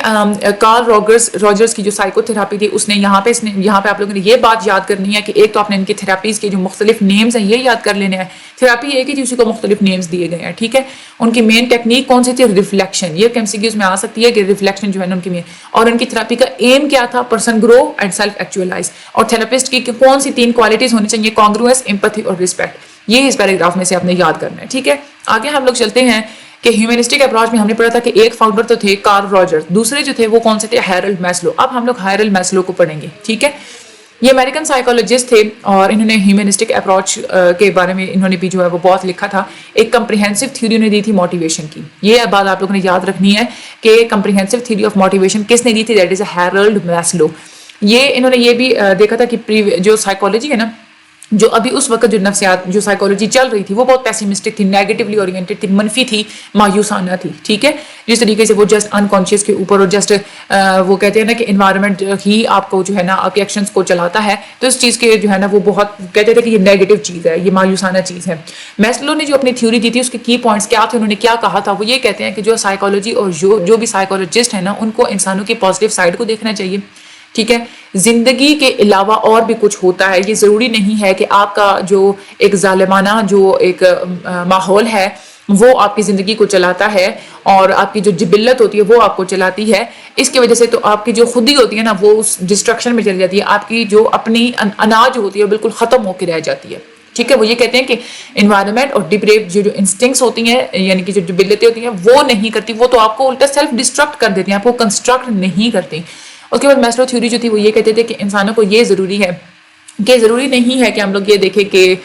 کارل روجرز کی جو سائیکو تھراپی تھی اس نے یہاں پہ آپ لوگوں نے یہ بات یاد کرنی ہے کہ ایک تو آپ نے ان کی تھراپیز کے جو مختلف نیمز ہیں یہ یاد کر لینے ہیں. تھراپی ایک ہی تھی, اسی کو مختلف نیمز دیے گئے ہیں. ٹھیک ہے, ان کی مین ٹیکنیک کون سی تھی؟ ریفلیکشن. یہ MCQs میں آ سکتی ہے کہ ریفلیکشن جو ہے نا ان کی مین, اور ان کی تھراپی کا ایم کیا تھا؟ Person grow and self actualize. اور تھراپسٹ کی کون سی 3 کوالٹیز ہونی چاہیے؟ کانگروئنس, ایمپتھی اور رسپیکٹ. یہ اس پیراگراف میں سے آپ نے یاد کرنا ہے. ٹھیک ہے, آگے ہم لوگ چلتے ہیں کہ ہیومنسٹک اپروچ میں ہم نے پڑھا تھا کہ ایک فاؤنڈر تو تھے کارل روجرز, دوسرے جو تھے وہ کون سے تھے؟ Herald Maslow. اب ہم لوگ ہیرلڈ میسلو کو پڑھیں گے. ٹھیک ہے, یہ امریکن سائیکولوجسٹ تھے اور انہوں نے ہیومنسٹک اپروچ کے بارے میں انہوں نے بھی جو ہے وہ بہت لکھا تھا. ایک کمپریہنسو تھیوری انہوں نے دی تھی موٹیویشن کی. یہ بات آپ لوگوں نے یاد رکھنی ہے کہ کمپریہنسو تھیوری آف موٹیویشن کس نے دی تھی؟ That is Herald Maslow. یہ انہوں نے یہ بھی دیکھا تھا کہ جو سائیکولوجی ہے نا جو ابھی اس وقت جو نفسیات جو سائیکالوجی چل رہی تھی وہ بہت پیسیمسٹک تھی, نیگیٹولی اورینٹڈ تھی, منفی تھی, مایوسانہ تھی. ٹھیک ہے, جس طریقے سے وہ جسٹ انکانشیس کے اوپر اور جسٹ وہ کہتے ہیں نا کہ انوائرمنٹ ہی آپ کو جو ہے نا آپ کے ایکشنس کو چلاتا ہے, تو اس چیز کے جو ہے نا وہ بہت کہتے تھے کہ یہ نیگیٹو چیز ہے, یہ مایوسانہ چیز ہے. میسلو نے جو اپنی تھیوری دی تھی اس کے کی پوائنٹس کیا تھے, انہوں نے کیا کہا تھا, وہ یہ کہتے ہیں کہ جو سائیکالوجی اور جو بھی سائیکالوجسٹ ہیں نا ان کو انسانوں کی پازیٹیو سائڈ کو دیکھنا چاہیے. ٹھیک ہے, زندگی کے علاوہ اور بھی کچھ ہوتا ہے, یہ ضروری نہیں ہے کہ آپ کا جو ایک ظالمانہ جو ایک ماحول ہے وہ آپ کی زندگی کو چلاتا ہے اور آپ کی جو جبلت ہوتی ہے وہ آپ کو چلاتی ہے. اس کی وجہ سے تو آپ کی جو خودی ہوتی ہے نا وہ اس ڈسٹرکشن میں چلی جاتی ہے, آپ کی جو اپنی اناج ہوتی ہے وہ بالکل ختم ہو کے رہ جاتی ہے. ٹھیک ہے, وہ یہ کہتے ہیں کہ انوائرمنٹ اور ڈپریو جو انسٹنکٹس ہوتی ہیں یعنی کہ جو جبلتیں ہوتی ہیں وہ نہیں کرتی, وہ تو آپ کو الٹا سیلف ڈسٹرکٹ کر دیتی ہیں, آپ کو کنسٹرکٹ نہیں کرتی. اس کے بعد میسلو تھیوری جو تھی وہ یہ کہتے تھے کہ انسانوں کو یہ ضروری ہے کہ ضروری نہیں ہے کہ ہم لوگ یہ دیکھیں کہ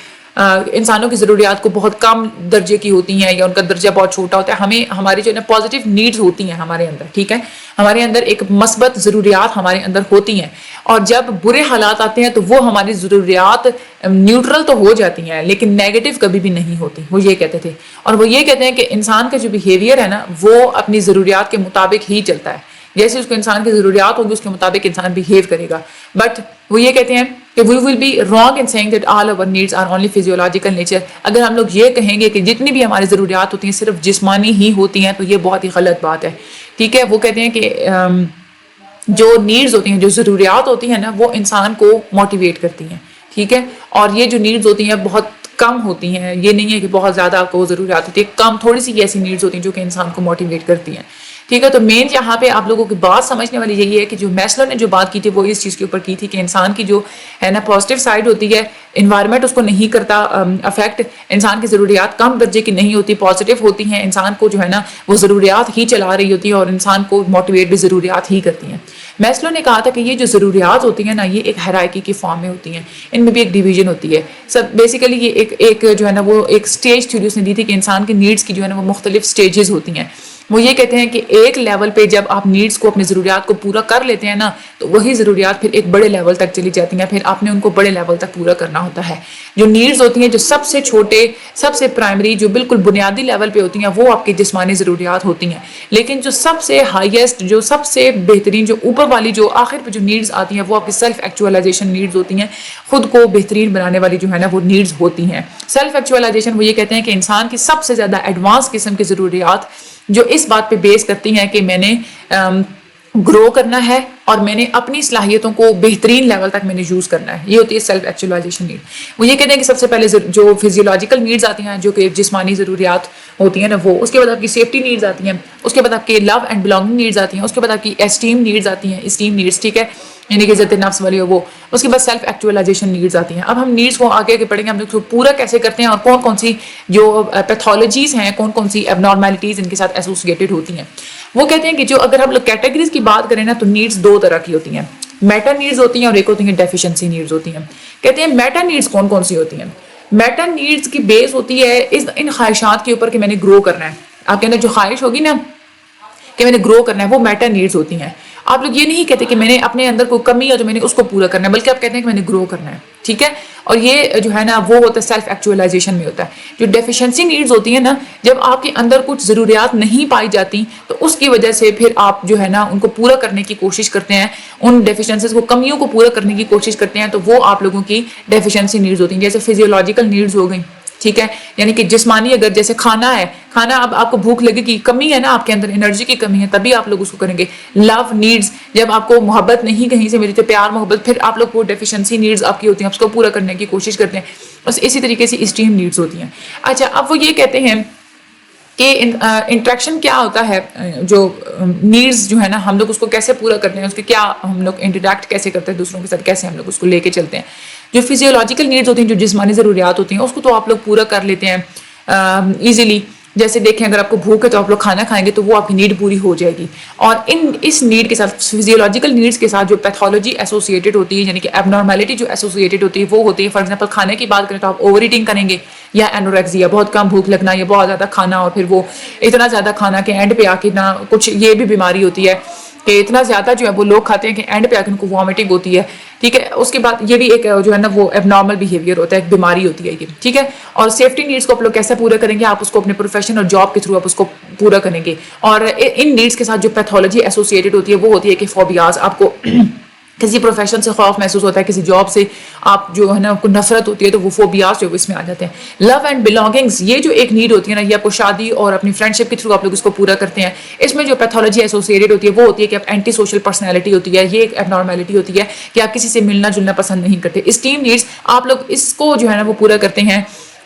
انسانوں کی ضروریات کو بہت کم درجے کی ہوتی ہیں یا ان کا درجہ بہت چھوٹا ہوتا ہے. ہمیں ہماری جو ہے نا پازیٹیو نیڈز ہوتی ہیں ہمارے اندر. ٹھیک ہے, ہمارے اندر ایک مثبت ضروریات ہمارے اندر ہوتی ہیں, اور جب برے حالات آتے ہیں تو وہ ہماری ضروریات نیوٹرل تو ہو جاتی ہیں لیکن نیگیٹو کبھی بھی نہیں ہوتی, وہ یہ کہتے تھے. اور وہ یہ کہتے ہیں کہ انسان کا جو بیہیویئر ہے نا وہ اپنی ضروریات کے مطابق ہی چلتا ہے, جیسے اس کو انسان کی ضروریات ہوگی اس کے مطابق انسان بیہیو کرے گا. بٹ وہ یہ کہتے ہیں کہ we will be wrong in saying that all our needs are only physiological nature. اگر ہم لوگ یہ کہیں گے کہ جتنی بھی ہماری ضروریات ہوتی ہیں صرف جسمانی ہی ہوتی ہیں تو یہ بہت ہی غلط بات ہے. ٹھیک ہے, وہ کہتے ہیں کہ جو نیڈز ہوتی ہیں جو ضروریات ہوتی ہیں نا وہ انسان کو موٹیویٹ کرتی ہیں. ٹھیک ہے, اور یہ جو نیڈز ہوتی ہیں بہت کم ہوتی ہیں, یہ نہیں ہے کہ بہت زیادہ آپ کو وہ ضروریات ہوتی ہے, کم تھوڑی سی ایسی نیڈز ہوتی ہیں جو کہ انسان کو موٹیویٹ کرتی ہیں. ٹھیک ہے, تو مین یہاں پہ آپ لوگوں کی بات سمجھنے والی یہی ہے کہ جو میسلو نے جو بات کی تھی وہ اس چیز کے اوپر کی تھی کہ انسان کی جو ہے نا پازیٹیو سائڈ ہوتی ہے, انوائرمنٹ اس کو نہیں کرتا افیکٹ, انسان کی ضروریات کم درجے کی نہیں ہوتی, پازیٹیو ہوتی ہیں, انسان کو جو ہے نا وہ ضروریات ہی چلا رہی ہوتی ہے اور انسان کو موٹیویٹ بھی ضروریات ہی کرتی ہیں. میسلو نے کہا تھا کہ یہ جو ضروریات ہوتی ہیں نا یہ ایک ہیرارکی کی فارم میں ہوتی ہیں, ان میں بھی ایک ڈیویژن ہوتی ہے. سب بیسیکلی یہ ایک جو ہے نا وہ ایک سٹیج تھیوری اس نے دی تھی کہ انسان کی نیڈز کی جو ہے نا وہ مختلف سٹیجز ہوتی ہیں. وہ یہ کہتے ہیں کہ ایک لیول پہ جب آپ نیڈز کو اپنی ضروریات کو پورا کر لیتے ہیں نا تو وہی ضروریات پھر ایک بڑے لیول تک چلی جاتی ہیں, پھر آپ نے ان کو بڑے لیول تک پورا کرنا ہوتا ہے. جو نیڈز ہوتی ہیں جو سب سے چھوٹے سب سے پرائمری جو بالکل بنیادی لیول پہ ہوتی ہیں وہ آپ کی جسمانی ضروریات ہوتی ہیں, لیکن جو سب سے ہائیسٹ جو سب سے بہترین جو اوپر والی جو آخر پہ جو نیڈز آتی ہیں وہ آپ کی سیلف ایکچوالائزیشن نیڈز ہوتی ہیں, خود کو بہترین بنانے والی جو ہے نا وہ نیڈز ہوتی ہیں. سیلف ایکچوالائزیشن وہ یہ کہتے ہیں کہ انسان کی سب سے زیادہ ایڈوانس قسم کی ضروریات جو اس بات پہ بیس کرتی ہیں کہ میں نے گرو کرنا ہے اور میں نے اپنی صلاحیتوں کو بہترین لیول تک میں نے یوز کرنا ہے, یہ ہوتی ہے سیلف ایکچوالائزیشن نیڈ. وہ یہ کہتے ہیں کہ سب سے پہلے جو فزیولوجیکل نیڈز آتی ہیں جو کہ جسمانی ضروریات ہوتی ہیں نا وہ, اس کے بعد آپ کی سیفٹی نیڈز آتی ہیں, اس کے بعد آپ کے لو اینڈ بلانگنگ نیڈز آتی ہیں, اس کے بعد آپ کی اسٹیم نیڈز آتی ہیں, اسٹیم نیڈز. ٹھیک ہے, یعنی کہ عزت نفس والی ہو وہ, اس کے بعد سیلف ایکچوالائزیشن نیڈز آتی ہیں. اب ہم نیڈز کو آگے پڑھیں گے, ہم لوگ پورا کیسے کرتے ہیں اور کون کون سی جو پیتھولوجیز ہیں, کون کون سی اب نارملٹیز ان کے ساتھ ایسوسیٹیڈ ہوتی ہیں. وہ کہتے ہیں کہ جو اگر ہم لوگ کیٹیگریز کی بات کریں نا تو نیڈز دو طرح کی ہوتی ہیں, میٹا نیڈز ہوتی ہیں اور ایک ہوتی ہیں ڈیفیشنسی نیڈز ہوتی ہیں. کہتے ہیں میٹا نیڈز کون کون سی ہوتی ہیں. میٹا نیڈز کی بیس ہوتی ہے ان خواہشات کے اوپر کہ میں نے گرو کرنا ہے. آپ کے اندر جو خواہش ہوگی نا کہ میں نے گرو کرنا ہے وہ میٹا نیڈز ہوتی ہیں. آپ لوگ یہ نہیں کہتے کہ میں نے اپنے اندر کوئی کمی ہے تو میں نے اس کو پورا کرنا ہے, بلکہ آپ کہتے ہیں کہ میں نے گرو کرنا ہے. ٹھیک ہے, اور یہ جو ہے نا وہ ہوتا ہے سیلف ایکچوالائزیشن میں ہوتا ہے. جو ڈیفیشنسی نیڈز ہوتی ہیں نا جب آپ کے اندر کچھ ضروریات نہیں پائی جاتی تو اس کی وجہ سے پھر آپ جو ہے نا ان کو پورا کرنے کی کوشش کرتے ہیں, ان ڈیفیشنسیز کو کمیوں کو پورا کرنے کی کوشش کرتے ہیں, تو وہ آپ لوگوں کی ڈیفیشنسی نیڈز ہوتی ہیں. جیسے فزیولوجیکل نیڈز ہو گئی. ٹھیک ہے, یعنی کہ جسمانی اگر جیسے کھانا ہے, کھانا اب آپ کو بھوک لگے گی, کمی ہے نا آپ کے اندر, انرجی کی کمی ہے, تبھی آپ لوگ اس کو کریں گے. لو نیڈز, جب آپ کو محبت نہیں کہیں سے ملتی, پیار محبت, پھر آپ لوگ وہ ڈیفیشنسی نیڈز آپ کی ہوتی ہیں, اس کو پورا کرنے کی کوشش کرتے ہیں. بس اسی طریقے سے اسٹیم نیڈز ہوتی ہیں. اچھا, اب وہ یہ کہتے ہیں کہ انٹریکشن کیا ہوتا ہے, جو نیڈز جو ہے نا ہم لوگ اس کو کیسے پورا کرتے ہیں, اس کے کیا ہم لوگ انٹریکٹ کیسے کرتے ہیں دوسروں کے ساتھ, کیسے ہم لوگ اس کو لے کے چلتے ہیں. جو فزیولوجیکل نیڈز ہوتی ہیں جو جسمانی ضروریات ہوتی ہیں اس کو تو آپ لوگ پورا کر لیتے ہیں ایزیلی. جیسے دیکھیں اگر آپ کو بھوک ہے تو آپ لوگ کھانا کھائیں گے تو وہ آپ کی نیڈ پوری ہو جائے گی. اور اس نیڈ کے ساتھ فزیولوجیکل نیڈز کے ساتھ جو پیتھولوجی ایسوسیٹڈ ہوتی ہے, یعنی کہ ایب نارملٹی جو ایسوسیٹڈ ہوتی ہے وہ ہوتی ہے. فار ایگزامپل کھانے کی بات کریں تو آپ اوور ایٹنگ کریں گے, یا اینوریکسیا, بہت کم بھوک لگنا, یا بہت زیادہ کھانا اور پھر وہ اتنا زیادہ کھانا کہ اینڈ پہ آ کے نہ کچھ, یہ بھی بیماری ہوتی ہے. کہ اتنا زیادہ جو ہے وہ لوگ کھاتے ہیں کہ اینڈ پہ آ کے ان کو وامٹنگ ہوتی ہے. ٹھیک ہے, اس کے بعد یہ بھی ایک جو ہے نا وہ اب نارمل بیہیویئر ہوتا ہے, ایک بیماری ہوتی ہے یہ. ٹھیک ہے, اور سیفٹی نیڈس کو آپ لوگ کیسے پورا کریں گے, آپ اس کو اپنے پروفیشن اور جاب کے تھرو آپ اس کو پورا کریں گے. اور ان نیڈس کے ساتھ جو پیتھولوجی ایسوسیٹڈ ہوتی ہے وہ ہوتی ہے کہ فوبیاز, آپ کو کسی پروفیشن سے خوف محسوس ہوتا ہے, کسی جاب سے آپ جو ہے نا آپ کو نفرت ہوتی ہے, تو وہ فوبیاز جو اس میں آ جاتے ہیں. لو اینڈ بلانگنگس, یہ جو ایک نیڈ ہوتی ہے نا, یہ آپ کو شادی اور اپنی فرینڈ شپ کے تھرو آپ لوگ اس کو پورا کرتے ہیں. اس میں جو پیتھولوجی ایسوسیٹڈ ہوتی ہے وہ ہوتی ہے کہ آپ اینٹی سوشل پرسنالٹی ہوتی ہے, یہ ایک اب نارملٹی ہوتی ہے کہ آپ کسی سے ملنا جلنا پسند نہیں کرتے. اسٹیم نیڈس, آپ لوگ اس کو جو ہے نا وہ پورا کرتے ہیں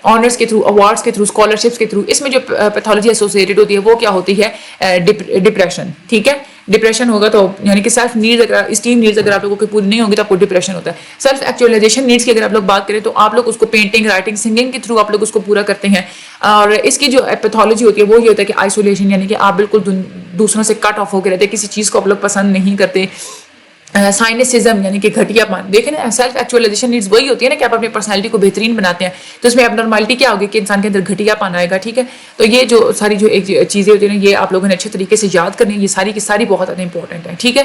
آنرس کے تھرو, ایوارڈس کے تھرو, اسکالرشپس کے تھرو. اس میں جو پیتھولوجی ایسوسیٹڈ ہوتی ہے وہ کیا ہوتی ہے, ڈپریشن. ٹھیک ہے, ڈپریشن ہوگا تو یعنی کہ سیلف نیڈز, اگر اسٹیم نیڈز اگر آپ لوگوں کی پوری نہیں ہوگی تو آپ کو ڈپریشن ہوتا ہے. سیلف ایکچولائزیشن نیڈس کی اگر آپ لوگ بات کریں تو آپ لوگ اس کو پینٹنگ, رائٹنگ, سنگنگ کے تھرو آپ لوگ اس کو پورا کرتے ہیں. اور اس کی جو پیتھولوجی ہوتی ہے وہ یہ ہوتا ہے کہ آئسولیشن, یعنی کہ آپ بالکل دوسروں سے کٹ آف ہو کے رہتے ہیں, کسی چیز کو آپ لوگ پسند نہیں کرتے. سائنسزم یعنی کہ گھٹیا پان. دیکھیں نا, سیلف ایکچولائزیشن نیڈس وہی ہوتی ہے نا کہ آپ اپنی پرسنالٹی کو بہترین بناتے ہیں, تو اس میں اب نارملٹی کیا ہوگی کہ انسان کے اندر گھٹیا پان آئے گا. ٹھیک ہے, تو یہ جو ساری جو ایک چیزیں ہوتی ہیں نا, یہ آپ لوگوں نے اچھے طریقے سے یاد کرنی ہے. یہ ساری کی ساری بہت زیادہ امپورٹنٹ ہیں. ٹھیک ہے,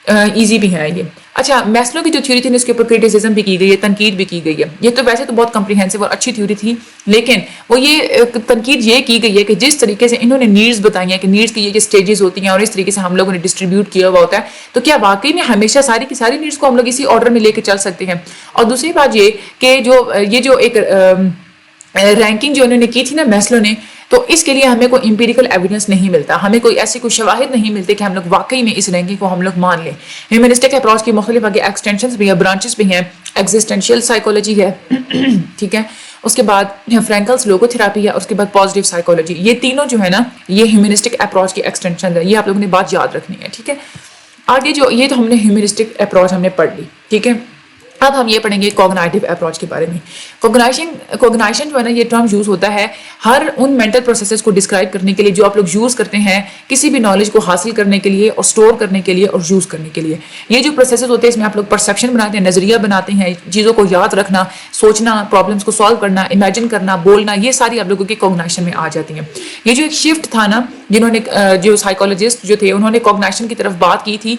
ایزی بھی ہے یہ. اچھا, میسلو کی جو تھیوری تھی اس کے اوپر کرٹیسزم بھی کی گئی ہے, تنقید بھی کی گئی ہے. یہ تو ویسے تو بہت کمپریہنسو اور اچھی تھیوری تھی, لیکن وہ یہ تنقید یہ کی گئی ہے کہ جس طریقے سے انہوں نے نیڈس بتائی ہیں کہ نیڈس کی یہ اسٹیجز ہوتی ہیں اور اس طریقے سے ہم لوگوں نے ڈسٹریبیوٹ کیا ہوا ہوتا ہے, تو کیا واقعی میں ہمیشہ ساری کی ساری نیڈس کو ہم لوگ اسی آرڈر میں لے کے چل سکتے ہیں. اور دوسری بات یہ کہ یہ جو ایک رینکنگ جو انہوں نے کی تھی نا میسلو نے, تو اس کے لیے ہمیں کوئی امپیریکل ایویڈنس نہیں ملتا, ہمیں کوئی ایسی کوئی شواہد نہیں ملتے کہ ہم لوگ واقعی میں اس رینکنگ کو ہم لوگ مان لیں. ہیومنسٹک اپروچ کی مختلف آگے ایکسٹینشنز بھی ہیں, برانچز بھی ہیں. ایگزسٹینشیل سائیکولوجی ہے, ٹھیک ہے, اس کے بعد فرینکلس لوگو تھراپی ہے, اس کے بعد پازیٹیو سائیکولوجی. یہ تینوں جو ہے نا یہ ہیومنسٹک اپروچ کی ایکسٹینشن ہے. یہ آپ لوگوں نے بات یاد رکھنی ہے. ٹھیک ہے, آگے جو یہ تو ہم نے ہیومنسٹک اپروچ ہم نے پڑھ لی. ٹھیک ہے, اب ہم یہ پڑھیں گے کوگنائٹیو اپروچ کے بارے میں. کوگنائشن جو ہے نا یہ ٹرم یوز ہوتا ہے ہر ان مینٹل پروسیسز کو ڈسکرائب کرنے کے لیے جو آپ لوگ یوز کرتے ہیں کسی بھی نالج کو حاصل کرنے کے لیے اور اسٹور کرنے کے لیے اور یوز کرنے کے لیے. یہ جو پروسیسز ہوتے ہیں اس میں آپ لوگ پرسیپشن بناتے ہیں, نظریہ بناتے ہیں, چیزوں کو یاد رکھنا, سوچنا, پرابلمس کو سالو کرنا, امیجن کرنا, بولنا, یہ ساری آپ لوگوں کی کوگنائشن میں آ جاتی ہیں. یہ جو ایک شفٹ تھا نا, جنہوں نے جو سائیکولوجسٹ جو تھے انہوں نے کوگنائشن کی طرف بات کی تھی,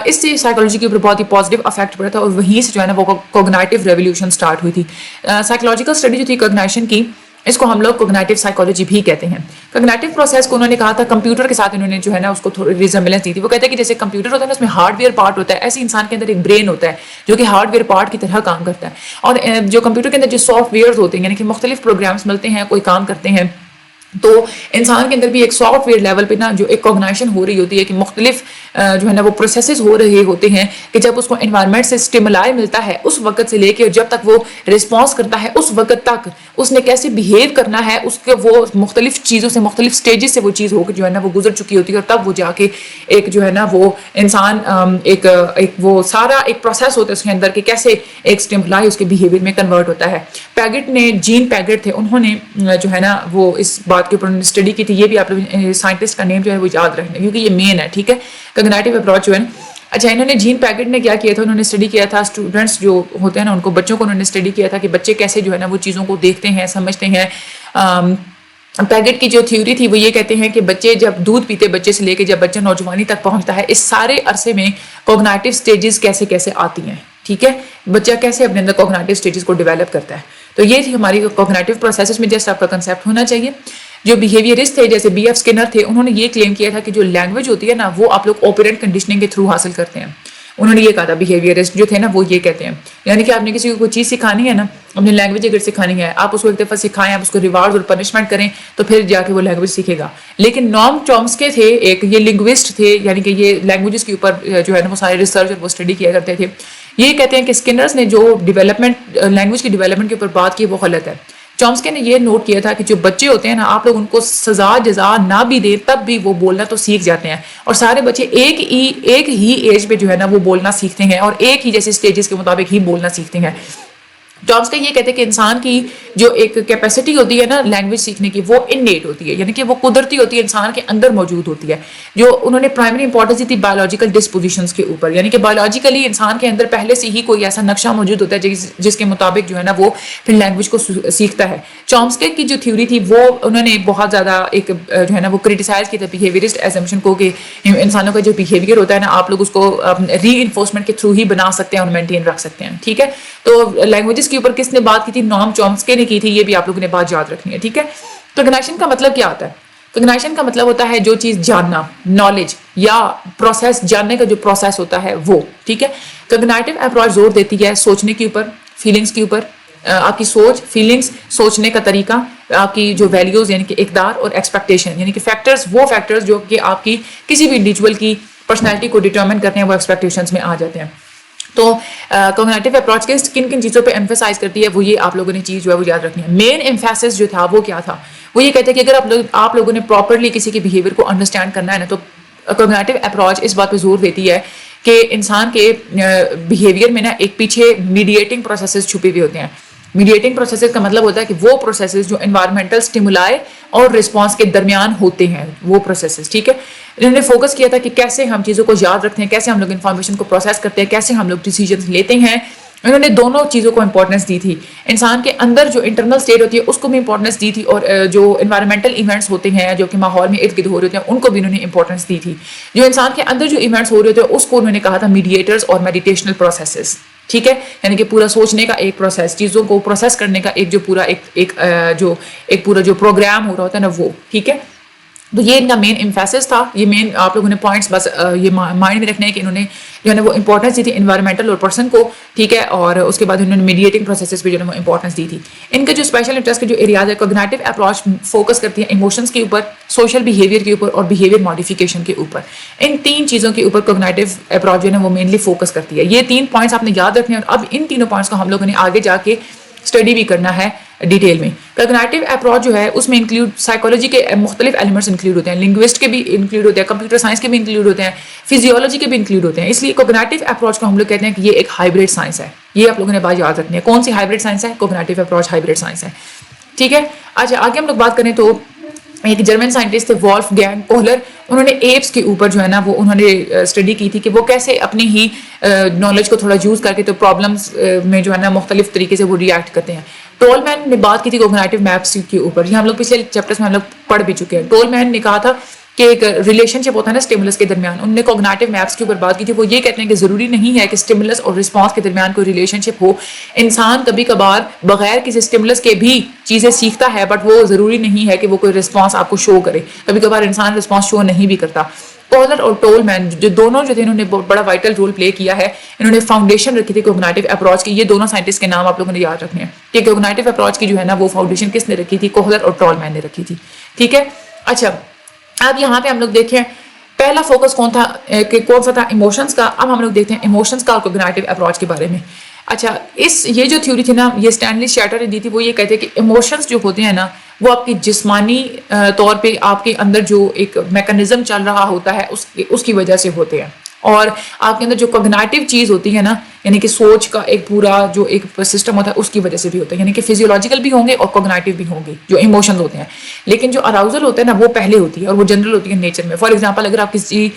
اس سے سائیکولوجی کے اوپر بہت ہی پازیٹیو افیکٹ پڑا تھا, اور وہیں سے جو ہے نا وہ کوگنائٹیو ریولیوشن سٹارٹ ہوئی تھی. سائیکولوجیکل اسٹڈی جو تھی کوگنائشن کی, اس کو ہم لوگ کوگنائٹیو سائیکولوجی بھی کہتے ہیں. کوگنائٹیو پروسیس کو انہوں نے کہا تھا کمپیوٹر کے ساتھ, انہوں نے جو ہے نا اس کو تھوڑی ریزمبلنس دی تھی. وہ کہتے ہیں کہ جیسے کمپیوٹر ہوتا ہے نا اس میں ہارڈ ویئر پارٹ ہوتا ہے, ایسے انسان کے اندر ایک برین ہوتا ہے جو کہ ہارڈ ویئر پارٹ کی طرح کام کرتا ہے. اور جو کمپیوٹر کے اندر جو سافٹ ویئرز ہوتے ہیں یعنی کہ مختلف پروگرامس ملتے ہیں, کوئی کام کرتے ہیں, تو انسان کے اندر بھی ایک سافٹ ویئر لیول پہ نا جو ایک کوگنائشن ہو رہی ہوتی ہے کہ مختلف جو ہے نا وہ پروسیسز ہو رہے ہوتے ہیں کہ جب اس کو انوائرمنٹ سے اسٹیمولائی ملتا ہے اس وقت سے لے کے جب تک وہ رسپانس کرتا ہے اس وقت تک اس نے کیسے بیہیو کرنا ہے, اس کے وہ مختلف چیزوں سے, مختلف سٹیجز سے وہ چیز ہو کے جو ہے نا وہ گزر چکی ہوتی ہے, اور تب وہ جا کے ایک جو ہے نا وہ انسان ایک وہ سارا ایک پروسیس ہوتا ہے اس کے اندر کہ کیسے ایک اسٹیمولائی اس کے بیہیویئر میں کنورٹ ہوتا ہے. پیگٹ نے, جین پیگٹ تھے, انہوں نے جو ہے نا وہ اس بات کے اوپر اسٹڈی کی تھی. یہ بھی آپ لوگ سائنٹسٹ کا نیم جو ہے وہ یاد رکھنا کیونکہ یہ مین ہے. ٹھیک ہے, کوگنائٹیو اپروچ جو ہے. اچھا, انہوں نے جین پیگٹ نے کیا کیا تھا, انہوں نے اسٹڈی کیا تھا اسٹوڈنٹس جو ہوتے ہیں نا ان کو, بچوں کو انہوں نے اسٹڈی کیا تھا کہ بچے کیسے جو ہے نا وہ چیزوں کو دیکھتے ہیں, سمجھتے ہیں. پیگٹ کی جو تھیوری تھی وہ یہ کہتے ہیں کہ بچے جب دودھ پیتے, بچے سے لے کے جب بچہ نوجوانی تک پہنچتا ہے, اس سارے عرصے میں کوگنائٹیو سٹیجز کیسے کیسے آتی ہیں. ٹھیک ہے, بچہ کیسے اپنے اندر کوگنائٹیو سٹیجز کو ڈیولپ کرتا ہے. تو یہ تھی ہماری کوگنائٹیو پروسیسز میں جیسے آپ کا کنسیپٹ ہونا چاہیے. جو بیہیویئرسٹ تھے جیسے بی ایف اسکنر تھے, انہوں نے یہ کلیم کیا تھا کہ جو لینگویج ہوتی ہے نا وہ آپ لوگ آپرینٹ کنڈیشننگ کے تھرو حاصل کرتے ہیں. انہوں نے یہ کہا تھا, بیہیویئرسٹ جو تھے نا وہ یہ کہتے ہیں, یعنی کہ آپ نے کسی کو کوئی چیز سکھانی ہے نا, اپنی لینگویج اگر سکھانی ہے, آپ اس کو ایک دفعہ سکھائیں, آپ اس کو ریوارڈ اور پنشمنٹ کریں تو پھر جا کے وہ لینگویج سیکھے گا. لیکن نام چومسکی تھے ایک, یہ لنگوسٹ تھے, یعنی کہ یہ لینگویجز کے اوپر جو ہے نا وہ سارے ریسرچ اور وہ اسٹڈی کیا کرتے تھے. یہ کہتے ہیں کہ اسکنرز نے جو ڈیولپمنٹ لینگویج کی ڈیولپمنٹ کے اوپر بات کی وہ غلط ہے. چومسکی نے یہ نوٹ کیا تھا کہ جو بچے ہوتے ہیں نا, آپ لوگ ان کو سزا جزا نہ بھی دیں تب بھی وہ بولنا تو سیکھ جاتے ہیں, اور سارے بچے ایک ہی ایج پہ جو ہے نا وہ بولنا سیکھتے ہیں, اور ایک ہی جیسے سٹیجز کے مطابق ہی بولنا سیکھتے ہیں. چامسکی یہ کہتے ہیں کہ انسان کی جو ایک کیپیسٹی ہوتی ہے نا لینگویج سیکھنے کی، وہ انیٹ ہوتی ہے، یعنی کہ وہ قدرتی ہوتی ہے، انسان کے اندر موجود ہوتی ہے. جو انہوں نے پرائمری امپورٹنس دی تھی بایولوجیکل ڈسپوزیشنس کے اوپر، یعنی کہ بایولوجیکلی انسان کے اندر پہلے سے ہی کوئی ایسا نقشہ موجود ہوتا ہے جس کے مطابق جو ہے نا وہ پھر لینگویج کو سیکھتا ہے. چامسکی کی جو تھیوری تھی وہ انہوں نے بہت زیادہ ایک جو ہے نا وہ کریٹیسائز کی تھی بیہیویئرسٹ ایزمپشن کو، کہ انسانوں کا جو بیہیویئر ہوتا ہے نا آپ لوگ اس کو ری انفورسمنٹ کے تھرو ہی بنا سکتے ہیں اور مینٹین رکھ سکتے ہیں. ٹھیک ہے، تو لینگویجز کے اوپر کس نے بات کی تھی؟ نام چامسکی نے کی تھی. یہ بھی آپ لوگوں نے بات یاد رکھنی ہے. ٹھیک ہے، کوگنیشن کا مطلب کیا ہوتا ہے؟ کوگنیشن کا مطلب ہوتا ہے جو چیز جاننا، نالج یا پروسیس، جاننے کا جو پروسیس ہوتا ہے وہ. ٹھیک ہے، کوگنیٹو اپروچ زور دیتی ہے سوچنے کے اوپر، فیلنگس کے اوپر. آپ کی سوچ، فیلنگس، سوچنے کا طریقہ، آپ کی جو ویلیوز یعنی کہ اقدار اور ایکسپیکٹیشن یعنی کہ فیکٹرز، وہ فیکٹرز جو کہ آپ کی کسی بھی انڈیویجول کی پرسنالٹی کو ڈٹرمن کرتے ہیں وہ ایکسپیکٹیشنز میں آ جاتے ہیں. تو کوگنیٹو اپروچ کے کن کن چیزوں پہ ایمفیسائز کرتی ہے وہ یہ آپ لوگوں نے چیز جو ہے وہ یاد رکھنی ہے. مین ایمفیسس جو تھا وہ کیا تھا؟ وہ یہ کہتے ہیں کہ اگر آپ لوگوں نے پراپرلی کسی کے بیہیویئر کو انڈرسٹینڈ کرنا ہے نا، تو کوگنیٹو اپروچ اس بات پہ زور دیتی ہے کہ انسان کے بیہیویئر میں نا ایک پیچھے میڈیٹنگ پروسیسز چھپے ہوئے ہوتے ہیں. میڈیٹنگ پروسیسز کا مطلب ہوتا ہے کہ وہ پروسیسز جو انوائرمنٹل سٹیمولائی اور رسپانس کے درمیان ہوتے ہیں، وہ پروسیسز. ٹھیک ہے، انہوں نے فوکس کیا تھا کہ کیسے ہم چیزوں کو یاد رکھتے ہیں، کیسے ہم لوگ انفارمیشن کو پروسیس کرتے ہیں، کیسے ہم لوگ ڈیسیجنز لیتے ہیں. انہوں نے دونوں چیزوں کو امپورٹنس دی تھی. انسان کے اندر جو انٹرنل اسٹیٹ ہوتی ہے اس کو بھی امپورٹنس دی تھی، اور جو انوائرمنٹل ایونٹس ہوتے ہیں جو کہ ماحول میں ارد گرد ہو رہے ہوتے ہیں ان کو بھی انہوں نے امپورٹنس دی تھی. جو انسان کے اندر جو ایونٹس ہو رہے ہوتے ہیں اس کو انہوں نے کہا تھا میڈیٹرز اور میڈیٹیشنل پروسیسز. ٹھیک ہے، یعنی کہ پورا سوچنے کا ایک پروسیس، چیزوں کو پروسیس کرنے کا ایک جو پورا ایک پورا جو پروگرام ہو رہا ہوتا ہے نا وہ. ٹھیک ہے، تو یہ ان کا مین امفیسس تھا. یہ مین آپ لوگوں نے پوائنٹس بس یہ مائنڈ میں رکھنے ہیں کہ انہوں نے جو ہے نا وہ امپورٹنس دی تھی انوائرمنٹل اور پرسن کو. ٹھیک ہے، اور اس کے بعد انہوں نے میڈیٹنگ پروسیسز پہ جو ہے وہ امپورٹنس دی تھی. ان کا جو اسپیشل انٹرسٹ کے جو ایریاز ہے، کوگنیٹو اپروچ فوکس کرتی ہے ایموشنس کے اوپر، سوشل بیہیویئر کے اوپر اور بیہیویئر ماڈیفیکیشن کے اوپر. ان تین چیزوں کے اوپر کوگنیٹو اپروچ جو ہے نا وہ مینلی فوکس کرتی ہے. یہ تین پوائنٹس آپ نے یاد رکھنے ہیں، اور اب ان تینوں پوائنٹس کو ہم لوگوں نے آگے جا کے اسٹڈی بھی کرنا ہے ڈیٹیل میں. کوگنیٹو اپروچ جو ہے اس میں انکلوڈ سائیکالوجی کے مختلف ایلیمنٹس انکلوڈ ہوتے ہیں، لنگوسٹ کے بھی انکلوڈ ہوتے ہیں، کمپیوٹر سائنس کے بھی انکلوڈ ہوتے ہیں، فزیولوجی کے بھی انکلوڈ ہوتے ہیں. اس لیے کوگنیٹو اپروچ کو ہم لوگ کہتے ہیں کہ یہ ایک ہائبرڈ سائنس ہے. یہ آپ لوگوں نے بات یاد رکھنی ہے. کون سی ہائبرڈ سائنس ہے؟ کوگنیٹو اپروچ ہائبرڈ سائنس ہے. ٹھیک ہے، اچھا آگے ہم لوگ بات کریں تو ایک جرمن سائنٹسٹ تھے وولفگینگ کوہلر. انہوں نے ایپس کے اوپر جو ہے نا وہ انہوں نے اسٹڈی کی تھی کہ وہ کیسے اپنی ہی نالج کو تھوڑا یوز کر کے تو پرابلمس میں جو ہے نا مختلف طریقے سے وہ ریئیکٹ کرتے ہیں. ٹولمین نے بات کی تھی کوگنیٹو میپس کے اوپر. یہ ہم لوگ پچھلے چیپٹرز میں ہم لوگ پڑھ بھی چکے ہیں. ٹولمین نے کہا تھا کہ ایک ریلیشن شپ ہوتا ہے نا اسٹیمولس کے درمیان. انہوں نے کوگنیٹو میپس کے اوپر بات کی تھی. وہ یہ کہتے ہیں کہ ضروری نہیں ہے کہ اسٹیمولس اور رسپانس کے درمیان کوئی ریلیشن شپ ہو. انسان کبھی کبھار بغیر کسی اسٹیمولس کے بھی چیزیں سیکھتا ہے، بٹ وہ ضروری نہیں ہے کہ وہ کوئی رسپانس آپ کو شو کرے. کبھی کبھار انسان رسپانس شو نہیں بھی کرتا. کوہلر اور ٹولمین جو دونوں جو تھے انہوں نے بڑا وائٹل رول پلے کیا ہے. انہوں نے فاؤنڈیشن رکھی تھی کوگنیٹو اپروچ کی. یہ دونوں سائنٹسٹ کے نام آپ لوگوں نے یاد رکھنے ہیں کہ کوگنیٹو اپروچ کی جو ہے نا وہ فاؤنڈیشن کس نے رکھی تھی؟ کوہلر اور ٹولمین نے رکھی تھی. ٹھیک ہے، اچھا اب یہاں پہ ہم لوگ دیکھیں پہلا فوکس کون تھا کہ کون سا تھا؟ ایموشنز کا. اب ہم لوگ دیکھتے ہیں ایموشنز کا اور کوگنیٹو اپروچ کے بارے میں. اچھا یہ جو تھیوری تھی نا یہ اسٹینلی شیٹر نے دی تھی. وہ یہ کہتے ہیں کہ ایموشنز جو ہوتے ہیں نا وہ آپ کی جسمانی طور پہ آپ کے اندر جو ایک میکانزم چل رہا ہوتا ہے اس کی وجہ سے ہوتے ہیں، اور آپ کے اندر جو کوگنیٹو چیز ہوتی ہے نا یعنی کہ سوچ کا ایک پورا جو ایک سسٹم ہوتا ہے اس کی وجہ سے بھی ہوتا ہے. یعنی کہ فزیولوجیکل بھی ہوں گے اور کوگنیٹو بھی ہوں گے جو ایموشنز ہوتے ہیں. لیکن جو اراؤزل ہوتا ہے نا وہ پہلے ہوتی ہے اور وہ جنرل ہوتی ہے نیچر میں. فار ایگزامپل اگر آپ کسی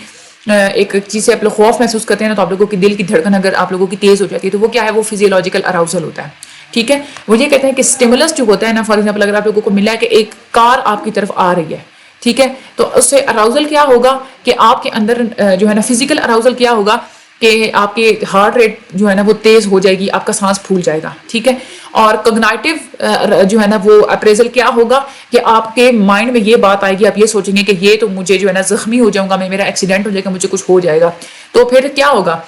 ایک چیز سے آپ لوگ خوف محسوس کرتے ہیں نا تو آپ لوگوں کی دل کی دھڑکن اگر آپ لوگوں کی تیز ہو جاتی ہے تو وہ کیا ہے؟ وہ فزیولوجیکل اراؤزل ہوتا ہے. ٹھیک ہے، وہ یہ کہتے ہیں کہ اسٹیمولس جو ہوتا ہے نا، فار ایگزامپل اگر آپ لوگوں کو ملا ہے کہ ایک کار آپ کی طرف آ رہی ہے، ٹھیک ہے، تو اس سے اراؤزل کیا ہوگا کہ آپ کے اندر جو ہے نا فزیکل اراؤزل کیا ہوگا کہ آپ کے ہارٹ ریٹ جو ہے نا وہ تیز ہو جائے گی، آپ کا سانس پھول جائے گا. ٹھیک ہے، اور کوگنیٹو جو ہے نا وہ اپریزل کیا ہوگا کہ آپ کے مائنڈ میں یہ بات آئے گی، آپ یہ سوچیں گے کہ یہ تو مجھے جو ہے نا زخمی ہو جاؤں گا میں، میرا ایکسیڈنٹ ہو جائے گا، مجھے کچھ ہو جائے گا. تو پھر کیا ہوگا؟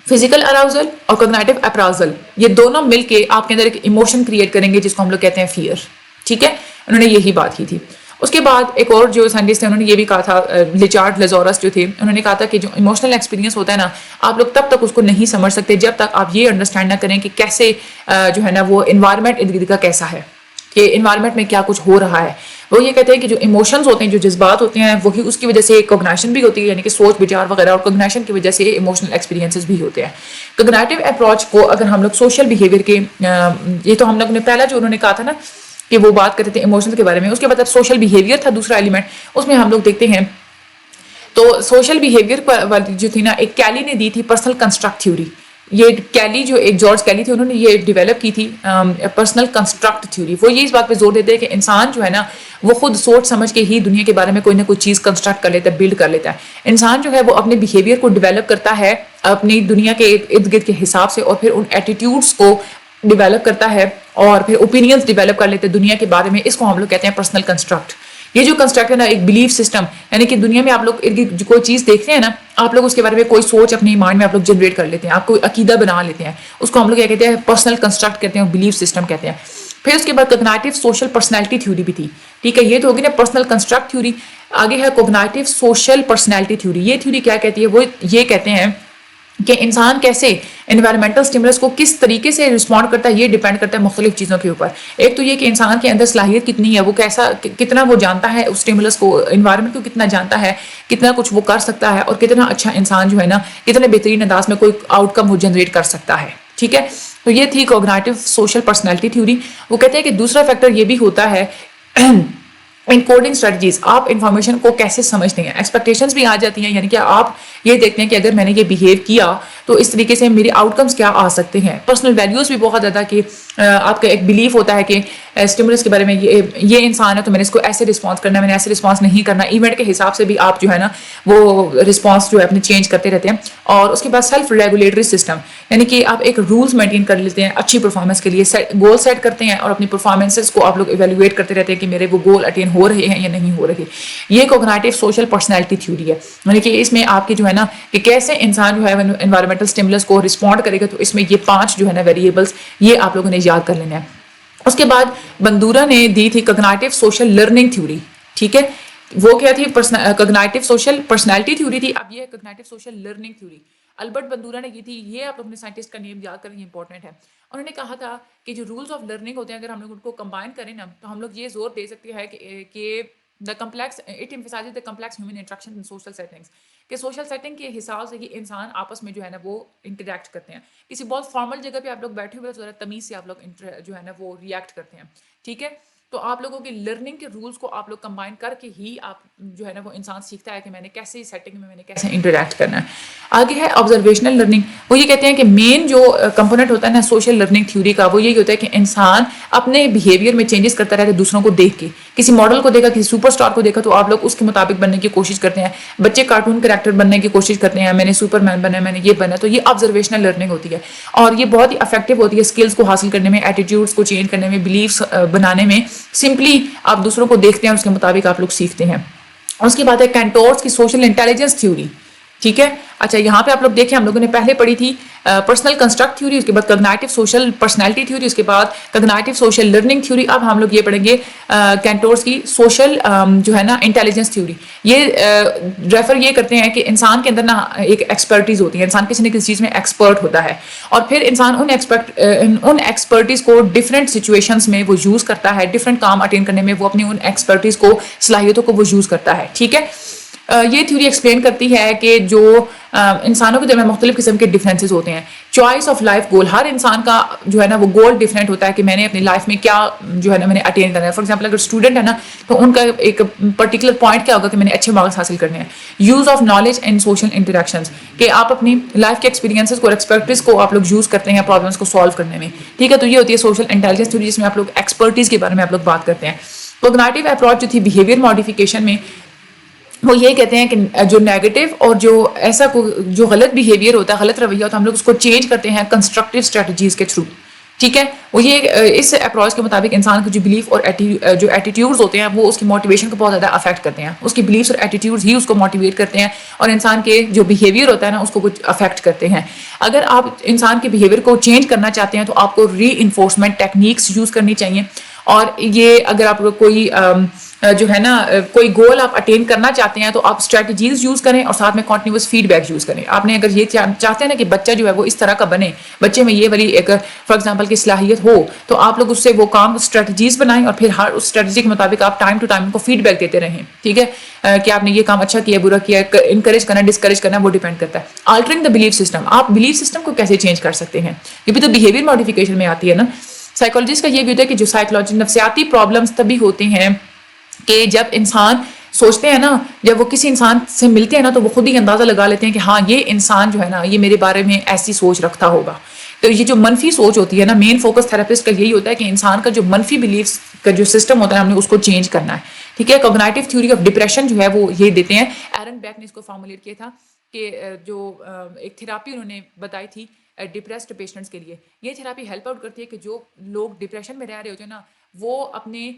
فزیکل اراؤزل اور کوگنیٹو اپرازل یہ دونوں مل کے آپ کے اندر ایک ایموشن کریٹ کریں گے جس کو ہم لوگ کہتے ہیں فیئر. ٹھیک ہے، انہوں نے یہی بات کی تھی. اس کے بعد ایک اور جو سائنٹسٹ تھے انہوں نے یہ بھی کہا تھا، ریچارڈ لیزورس جو تھے، انہوں نے کہا تھا کہ جو ایموشنل ایکسپیرینس ہوتا ہے نا آپ لوگ تب تک اس کو نہیں سمجھ سکتے جب تک آپ یہ انڈرسٹینڈ نہ کریں کہ کیسے جو ہے نا وہ انوائرمنٹ ارد گرد کا کیسا ہے، کہ انوائرمنٹ میں کیا کچھ ہو رہا ہے. وہ یہ کہتے ہیں کہ جو ایموشنز ہوتے ہیں, جو جذبات ہوتے ہیں, وہی اس کی وجہ سے کوگنیشن بھی ہوتی ہے, یعنی کہ سوچ بچار وغیرہ, اور کوگنیشن کی وجہ سے ایموشنل ایکسپیرینسز بھی ہوتے ہیں. کوگنیٹو اپروچ کو اگر ہم لوگ سوشل بیہیویئر کے, یہ تو ہم لوگ نے پہلا جو انہوں نے کہا تھا نا کہ وہ بات کرتے تھے ایموشنز کے بارے میں, اس کے بعد سوشل بیہیویئر تھا دوسرا ایلیمنٹ, اس میں ہم لوگ دیکھتے ہیں تو سوشل بیہیویئر والی جو تھی نا, ایک کیلی نے دی تھی پرسنل کنسٹرکٹ تھیوری. یہ کیلی جو ایک جارج کیلی تھے, انہوں نے یہ ڈیولپ کی تھی پرسنل کنسٹرکٹ تھیوری. وہ یہ اس بات پہ زور دیتے ہیں کہ انسان جو ہے نا وہ خود سوچ سمجھ کے ہی دنیا کے بارے میں کوئی نہ کوئی چیز کنسٹرکٹ کر لیتا ہے, بلڈ کر لیتا ہے. انسان جو ہے وہ اپنے بیہیویئر کو ڈیولپ کرتا ہے اپنی دنیا کے ارد گرد کے حساب سے, اور پھر ان ایٹیٹیوڈس کو ڈیولپ کرتا ہے, اور پھر اوپینینس ڈیولپ کر لیتے ہیں دنیا کے بارے میں. اس کو ہم لوگ کہتے ہیں پرسنل کنسٹرکٹ. یہ جو کنسٹرکٹ ہے نا, ایک بلیف سسٹم, یعنی کہ دنیا میں آپ لوگ جو کوئی چیز دیکھتے ہیں نا, آپ لوگ اس کے بارے میں کوئی سوچ اپنے مائنڈ میں آپ لوگ جنریٹ کر لیتے ہیں, آپ کوئی عقیدہ بنا لیتے ہیں, اس کو ہم لوگ کیا کہتے ہیں پرسنل کنسٹرکٹ کہتے ہیں, بلیف سسٹم کہتے ہیں. پھر اس کے بعد کوگنیٹو سوشل پرسنالٹی تھیوری بھی تھی. ٹھیک ہے, یہ تو ہوگی نا پرسنل کنسٹرکٹ تھیوری. آگے ہے کوگنیٹو سوشل پرسنالٹی تھیوری. یہ تھیوری کیا کہتی ہے, وہ یہ کہتے ہیں کہ انسان کیسے انوائرمنٹل سٹیمولس کو کس طریقے سے رسپونڈ کرتا ہے, یہ ڈیپینڈ کرتا ہے مختلف چیزوں کے اوپر. ایک تو یہ کہ انسان کے اندر صلاحیت کتنی ہے, وہ کتنا وہ جانتا ہے اس سٹیمولس کو, انوائرمنٹ کو کتنا جانتا ہے, کتنا کچھ وہ کر سکتا ہے, اور کتنا اچھا انسان جو ہے نا کتنے بہترین انداز میں کوئی آؤٹ کم وہ جنریٹ کر سکتا ہے. ٹھیک ہے, تو یہ تھی کوگنیٹو سوشل پرسنالٹی تھیوری. وہ کہتے ہیں کہ دوسرا فیکٹر یہ بھی ہوتا ہے انکوڈنگ اسٹریٹجیز. آپ انفارمیشن کو کیسے سمجھتے ہیں, ایکسپیکٹیشنز بھی آ جاتی ہیں, یعنی کہ آپ یہ دیکھتے ہیں کہ اگر میں نے یہ بیہیو کیا تو اس طریقے سے میرے آؤٹ کمز کیا آ سکتے ہیں. پرسنل ویلیوز بھی بہت زیادہ کہ آپ کا ایک بلیف ہوتا ہے کہ اسٹیمولس کے بارے میں یہ انسان ہے تو میں نے اس کو ایسے رسپانس کرنا ہے, میں نے ایسے رسپانس نہیں کرنا. ایونٹ کے حساب سے بھی آپ جو ہے نا وہ رسپانس جو ہے اپنے چینج کرتے رہتے ہیں. اور اس کے بعد سیلف ریگولیٹری سسٹم, یعنی کہ آپ ایک رولز مینٹین کر لیتے ہیں اچھی پرفارمنس کے لیے, گول سیٹ کرتے ہیں اور اپنی پرفارمنسز کو آپ لوگ ایویلویٹ کرتے رہتے ہیں کہ میرے وہ گول اٹین ہو رہے ہیں یا نہیں ہو رہے. یہ کوگنیٹو سوشل پرسنالٹی تھیوری ہے, یعنی کہ اس میں آپ کے جو ہے نا کہ کیسے انسان جو ہے انوائرمنٹل سٹیمولس کو رسپونڈ کرے گا. تو اس میں یہ 5 جو ہے نا ویریبلس یہ آپ لوگوں نے یاد کر لینا ہے. اس کے بعد بندورا نے دی تھی کوگنیٹو سوشل لرننگ تھیوری. ٹھیک ہے, وہ کیا تھی, کوگنیٹو سوشل پرسنالٹی تھیوری تھی. اب یہ cognitive social learning theory Albert Bandura نے کی تھی. یہ آپ اپنے سائنٹسٹ کا نیم یاد کریں, یہ امپورٹنٹ ہے. انہوں نے کہا تھا کہ جو رولز آف لرننگ ہوتے ہیں اگر ہم لوگ ان کو کمبائن کریں نا تو ہم لوگ یہ زور دے سکتے ہیں کہ the complex it emphasizes the complex human interaction in social settings, کہ سوشل سیٹنگ کے حساب سے ہی انسان آپس میں جو ہے نا وہ انٹریکٹ کرتے ہیں. کسی بہت فارمل جگہ پہ آپ لوگ بیٹھے ہوئے ذرا تمیز سے آپ لوگ جو ہے نا وہ ریئیکٹ کرتے ہیں. ٹھیک ہے, تو آپ لوگوں کی لرننگ کے رولز کو آپ لوگ کمبائن کر کے ہی آپ جو ہے نا وہ انسان سیکھتا ہے کہ میں نے کیسے سیٹنگ میں نے کیسے انٹریکٹ کرنا ہے. آگے ہے آبزرویشنل لرننگ. وہ یہ کہتے ہیں کہ مین جو کمپوننٹ ہوتا ہے نا سوشل لرننگ تھیوری کا, وہ یہی ہوتا ہے کہ انسان اپنے بیہیویئر میں چینجز کرتا رہتا ہے دوسروں کو دیکھ کے. کسی ماڈل کو دیکھا, کسی سپر اسٹار کو دیکھا تو آپ لوگ اس کے مطابق بننے کی کوشش کرتے ہیں. بچے کارٹون کریکٹر بننے کی کوشش کرتے ہیں, میں نے سپر مین بنا ہے, میں نے یہ بنا. تو یہ آبزرویشنل لرننگ ہوتی ہے اور یہ بہت ہی افیکٹو ہوتی ہے اسکلس کو حاصل کرنے میں, ایٹیٹیوڈس کو چینج کرنے میں, بلیفس بنانے میں. سمپلی آپ دوسروں کو دیکھتے ہیں اور اس کے مطابق آپ لوگ سیکھتے ہیں. اس کے بعد ہے کینٹورس کی سوشل انٹیلیجنس تھیوری. ٹھیک ہے, اچھا یہاں پہ آپ لوگ دیکھیں ہم لوگوں نے پہلے پڑھی تھی پرسنل کنسٹرکٹ تھیوری, اس کے بعد کوگنیٹو سوشل پرسنالٹی تھیوری, اس کے بعد کوگنیٹو سوشل لرننگ تھیوری. اب ہم لوگ یہ پڑھیں گے کینٹورس کی سوشل جو ہے نا انٹیلیجنس تھیوری. یہ ریفر یہ کرتے ہیں کہ انسان کے اندر نا ایک ایکسپرٹیز ہوتی ہے, انسان کسی نہ کسی چیز میں ایکسپرٹ ہوتا ہے اور پھر انسان ان ایکسپرٹیز کو ڈفرینٹ سچویشنز میں وہ یوز کرتا ہے, ڈفرینٹ کام اٹینڈ کرنے میں وہ اپنی ان ایکسپرٹیز کو, صلاحیتوں کو وہ یوز کرتا ہے. ٹھیک ہے, یہ تھیوری ایکسپلین کرتی ہے کہ جو انسانوں کے درمیان مختلف قسم کے ڈفرینسز ہوتے ہیں. چوائس آف لائف گول, ہر انسان کا جو ہے نا وہ گول ڈفرینٹ ہوتا ہے کہ میں نے اپنی لائف میں کیا جو ہے نا میں نے اٹین کرنا ہے. فار ایگزامپل اگر اسٹوڈنٹ ہے نا تو ان کا ایک پرٹیکولر پوائنٹ کیا ہوگا کہ میں نے اچھے مارکس حاصل کرنے ہیں. Use of knowledge and social interactions, کہ آپ اپنی لائف کے ایکسپیرینسز کو اور ایکسپرٹیز کو آپ لوگ یوز کرتے ہیں پرابلمس کو سالو کرنے میں. ٹھیک ہے, تو یہ ہوتی ہے سوشل انٹیلیجنس تھیوری جس میں آپ لوگ ایکسپرٹیز کے بارے میں آپ لوگ بات کرتے ہیں. کوگنیٹو اپروچ جو تھی بیہیویئر ماڈیفیکیشن میں, وہ یہ کہتے ہیں کہ جو نیگیٹو اور جو ایسا جو غلط بیہیویئر ہوتا ہے, غلط رویہ ہوتا ہے, ہم لوگ اس کو چینج کرتے ہیں کنسٹرکٹیو اسٹریٹجیز کے تھرو. ٹھیک ہے, وہ یہ اس اپروچ کے مطابق انسان کے جو بلیف اور جو ایٹیٹیوڈز ہوتے ہیں وہ اس کی موٹیویشن کو بہت زیادہ افیکٹ کرتے ہیں. اس کی بلیفس اور ایٹیٹیوڈز ہی اس کو موٹیویٹ کرتے ہیں اور انسان کے جو بیہیویئر ہوتا ہے نا اس کو کچھ افیکٹ کرتے ہیں. اگر آپ انسان کے بیہیویئر کو چینج کرنا چاہتے ہیں تو آپ کو ری انفورسمنٹ ٹیکنیکس یوز کرنی چاہیے. اور یہ اگر آپ کوئی جو ہے نا کوئی گول آپ اٹین کرنا چاہتے ہیں تو آپ اسٹریٹجیز یوز کریں اور ساتھ میں کنٹینیوس فیڈ بیک یوز کریں. آپ نے اگر یہ چاہتے ہیں نا کہ بچہ جو ہے وہ اس طرح کا بنے, بچے میں یہ والی ایک فار ایگزامپل کی صلاحیت ہو, تو آپ لوگ اس سے وہ کام اسٹریٹجیز بنائیں اور پھر ہر اس اسٹریٹجی کے مطابق آپ ٹائم ٹو ٹائم ان کو فیڈ بیک دیتے رہیں. ٹھیک ہے کہ آپ نے یہ کام اچھا کیا, برا کیا, انکریج کرنا ڈسکریج کرنا وہ ڈیپینڈ کرتا ہے. آلٹرنگ دا بلیف سسٹم, آپ بلیف سسٹم کو کیسے چینج کر سکتے ہیں, یہ بھی تو بیہیویئر ماڈیفیکیشن میں آتی ہے نا. سائیکالوجسٹ کا یہ بھی ہوتا ہے کہ جو سائیکالوجی نفسیاتی پرابلمس تبھی ہوتے ہیں کہ جب انسان سوچتے ہیں نا, جب وہ کسی انسان سے ملتے ہیں نا تو وہ خود ہی اندازہ لگا لیتے ہیں کہ ہاں یہ انسان جو ہے نا یہ میرے بارے میں ایسی سوچ رکھتا ہوگا. تو یہ جو منفی سوچ ہوتی ہے نا, مین فوکس تھراپسٹ کا یہی ہوتا ہے کہ انسان کا جو منفی بلیفس کا جو سسٹم ہوتا ہے ہم نے اس کو چینج کرنا ہے. ٹھیک ہے, کوگنیٹو تھیوری آف ڈپریشن جو ہے وہ یہ دیتے ہیں, ایرن بیک نے اس کو فارمولیٹ کیا تھا کہ جو ایک تھراپی انہوں نے بتائی تھی ڈپریسڈ پیشنٹس کے لیے. یہ تھراپی ہیلپ آؤٹ کرتی ہے کہ جو لوگ ڈپریشن میں رہ رہے ہوتے ہیں نا وہ اپنے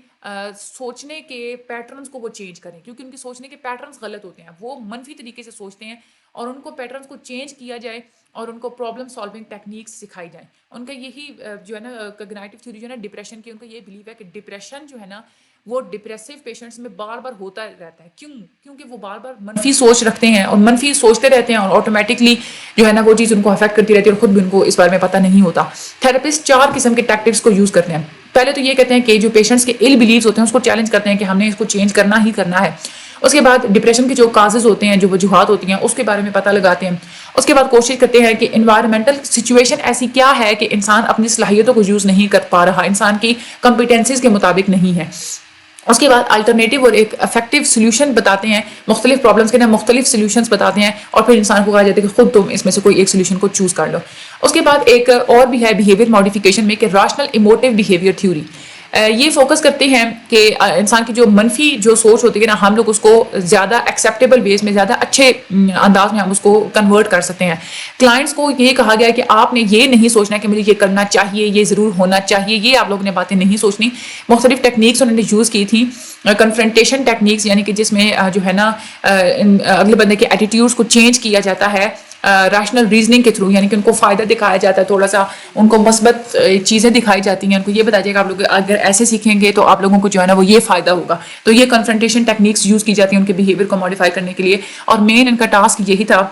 سوچنے کے پیٹرنز کو وہ چینج کریں, کیونکہ ان کے سوچنے کے پیٹرنز غلط ہوتے ہیں, وہ منفی طریقے سے سوچتے ہیں, اور ان کو پیٹرنز کو چینج کیا جائے اور ان کو پرابلم سالونگ ٹیکنیکس سکھائی جائیں. ان کا یہی جو ہے نا کوگنیٹو تھیوری جو ہے نا ڈپریشن کی, ان کا یہ بلیو ہے کہ ڈپریشن جو ہے نا وہ ڈپریسو پیشنٹس میں بار بار ہوتا رہتا ہے. کیونکہ وہ بار بار منفی سوچ رکھتے ہیں اور منفی سوچتے رہتے ہیں, اور آٹومیٹکلی جو ہے نا وہ چیز ان کو افیکٹ کرتی رہتی ہے اور خود بھی ان کو اس بارے میں پتہ نہیں ہوتا. تھراپسٹ 4 قسم کے ٹیکٹکس کو یوز کرتے ہیں. پہلے تو یہ کہتے ہیں کہ جو پیشنٹس کے ال بلیفز ہوتے ہیں اس کو چیلنج کرتے ہیں کہ ہم نے اس کو چینج کرنا ہی کرنا ہے. اس کے بعد ڈپریشن کے جو کازز ہوتے ہیں, جو وجوہات ہوتی ہیں, اس کے بارے میں پتہ لگاتے ہیں. اس کے بعد کوشش کرتے ہیں کہ انوائرمنٹل سچویشن ایسی کیا ہے کہ انسان اپنی صلاحیتوں کو یوز نہیں کر پا رہا, انسان کی کمپیٹنسیز کے مطابق نہیں ہے. اس کے بعد الٹرنیٹیو اور ایک افیکٹو سولوشن بتاتے ہیں, مختلف پرابلمس کے نا مختلف سولوشنس بتاتے ہیں, اور پھر انسان کو کہا جاتا ہے کہ خود تم اس میں سے کوئی ایک سولوشن کو چوز کر لو. اس کے بعد ایک اور بھی ہے بیہیویئر ماڈیفیکیشن میں کہ راشنل ایموٹیو بیہیویئر تھیوری. یہ فوکس کرتے ہیں کہ انسان کی جو منفی جو سوچ ہوتی ہے نا ہم لوگ اس کو زیادہ ایکسیپٹیبل ویز میں, زیادہ اچھے انداز میں ہم اس کو کنورٹ کر سکتے ہیں. کلائنٹس کو یہ کہا گیا ہے کہ آپ نے یہ نہیں سوچنا کہ مجھے یہ کرنا چاہیے, یہ ضرور ہونا چاہیے, یہ آپ لوگوں نے باتیں نہیں سوچنی. مختلف ٹیکنیکس انہوں نے یوز کی تھی, کنفرنٹیشن ٹیکنیکس, یعنی کہ جس میں جو ہے نا اگلے بندے کے ایٹیٹیوڈس کو چینج کیا جاتا ہے ریشنل ریزننگ کے تھرو, یعنی کہ ان کو فائدہ دکھایا جاتا ہے, تھوڑا سا ان کو مثبت چیزیں دکھائی جاتی ہیں, ان کو یہ بتایا جائے کہ آپ لوگ اگر ایسے سیکھیں گے تو آپ لوگوں کو جو ہے نا وہ یہ فائدہ ہوگا. تو یہ کنفرنٹیشن ٹیکنیکس یوز کی جاتی ہیں ان کے بیہیویئر کو ماڈیفائی کرنے کے لیے. اور مین ان کا ٹاسک یہی تھا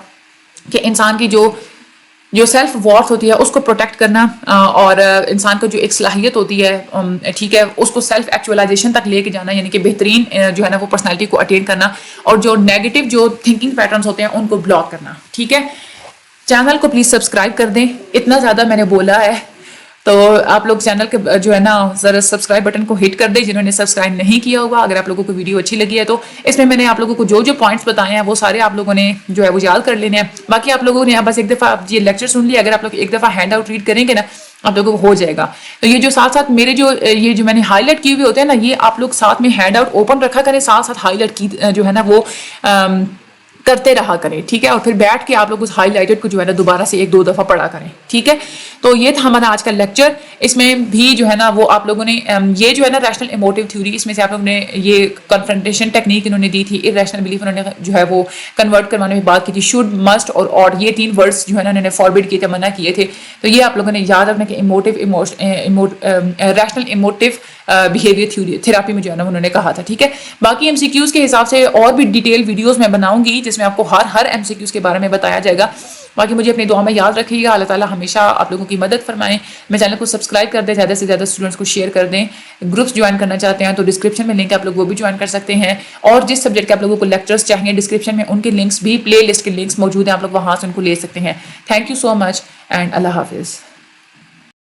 کہ انسان کی جو سیلف وارتھ ہوتی ہے اس کو پروٹیکٹ کرنا, اور انسان کو جو ایک صلاحیت ہوتی ہے ٹھیک ہے اس کو سیلف ایکچولائزیشن تک لے کے جانا, یعنی کہ بہترین جو ہے نا وہ پرسنالٹی کو اٹین کرنا, اور جو نیگیٹو جو تھنکنگ پیٹرنس ہوتے ہیں ان کو بلاک کرنا. ٹھیک ہے, چینل کو پلیز سبسکرائب کر دیں. اتنا زیادہ میں نے بولا ہے تو آپ لوگ چینل کے جو ہے نا ذرا سبسکرائب بٹن کو ہٹ کر دیں جنہوں نے سبسکرائب نہیں کیا ہوگا. اگر آپ لوگوں کو ویڈیو اچھی لگی ہے تو اس میں نے آپ لوگوں کو جو پوائنٹس بتائے ہیں وہ سارے آپ لوگوں نے جو ہے وہ یاد کر لینے ہیں. باقی آپ لوگوں نے بس ایک دفعہ یہ لیکچر سن لیا, اگر آپ لوگ ایک دفعہ ہینڈ آؤٹ ریڈ کریں گے نا آپ لوگوں کو ہو جائے گا. تو یہ جو ساتھ ساتھ میرے یہ جو میں نے ہائی لائٹ کیے ہوئے ہوتے ہیں نا, یہ آپ لوگ ساتھ میں ہینڈ آؤٹ اوپن رکھا کریں, ساتھ ساتھ ہائی لائٹ کی جو ہے نا وہ کرتے رہا کریں. ٹھیک ہے, اور پھر بیٹھ کے آپ لوگ اس ہائی لائٹڈ کو جو ہے نا دوبارہ سے 1-2 دفعہ پڑھا کریں. ٹھیک ہے, تو یہ تھا ہمارا آج کا لیکچر. اس میں بھی جو ہے نا وہ آپ لوگوں نے یہ جو ہے نا ریشنل ایموٹیو تھیوری, اس میں سے آپ لوگوں نے یہ کنفرنٹیشن ٹیکنیک انہوں نے دی تھی, ارریشنل بلیف انہوں نے جو ہے وہ کنورٹ کروانے میں بات کی تھی, شوڈ, مسٹ اور یہ 3 ورڈس جو ہے نا انہوں نے فاربڈ کیے تھے, منع کیے تھے. تو یہ آپ لوگوں نے یاد رکھنا کہ rational emotive behaviour theory therapy میں جو ہے نا انہوں نے کہا تھا. ٹھیک ہے, باقی MCQs کے حساب سے اور بھی ڈیٹیل ویڈیوز میں بناؤں گی جس میں آپ کو ہر MCQs کے بارے میں بتایا جائے گا. باقی مجھے اپنی دعا میں یاد رکھیے گا. اللہ تعالیٰ ہمیشہ آپ لوگوں کی مدد فرمائیں. میں چینل کو سبسکرائب کر دیں, زیادہ سے زیادہ اسٹوڈنٹس کو شیئر کر دیں. گروپس جوائن کرنا چاہتے ہیں تو ڈسکرپشن میں لنک ہے, آپ لوگ وہ بھی جوائن کر سکتے ہیں. اور جس سبجیکٹ کے آپ لوگوں کو لیکچرز چاہیے ڈسکرپشن میں ان کے لنکس بھی, پلے لسٹ کے لنکس موجود ہیں, آپ لوگ وہاں سے ان کو لے سکتے ہیں. Thank you so much and اللہ حافظ.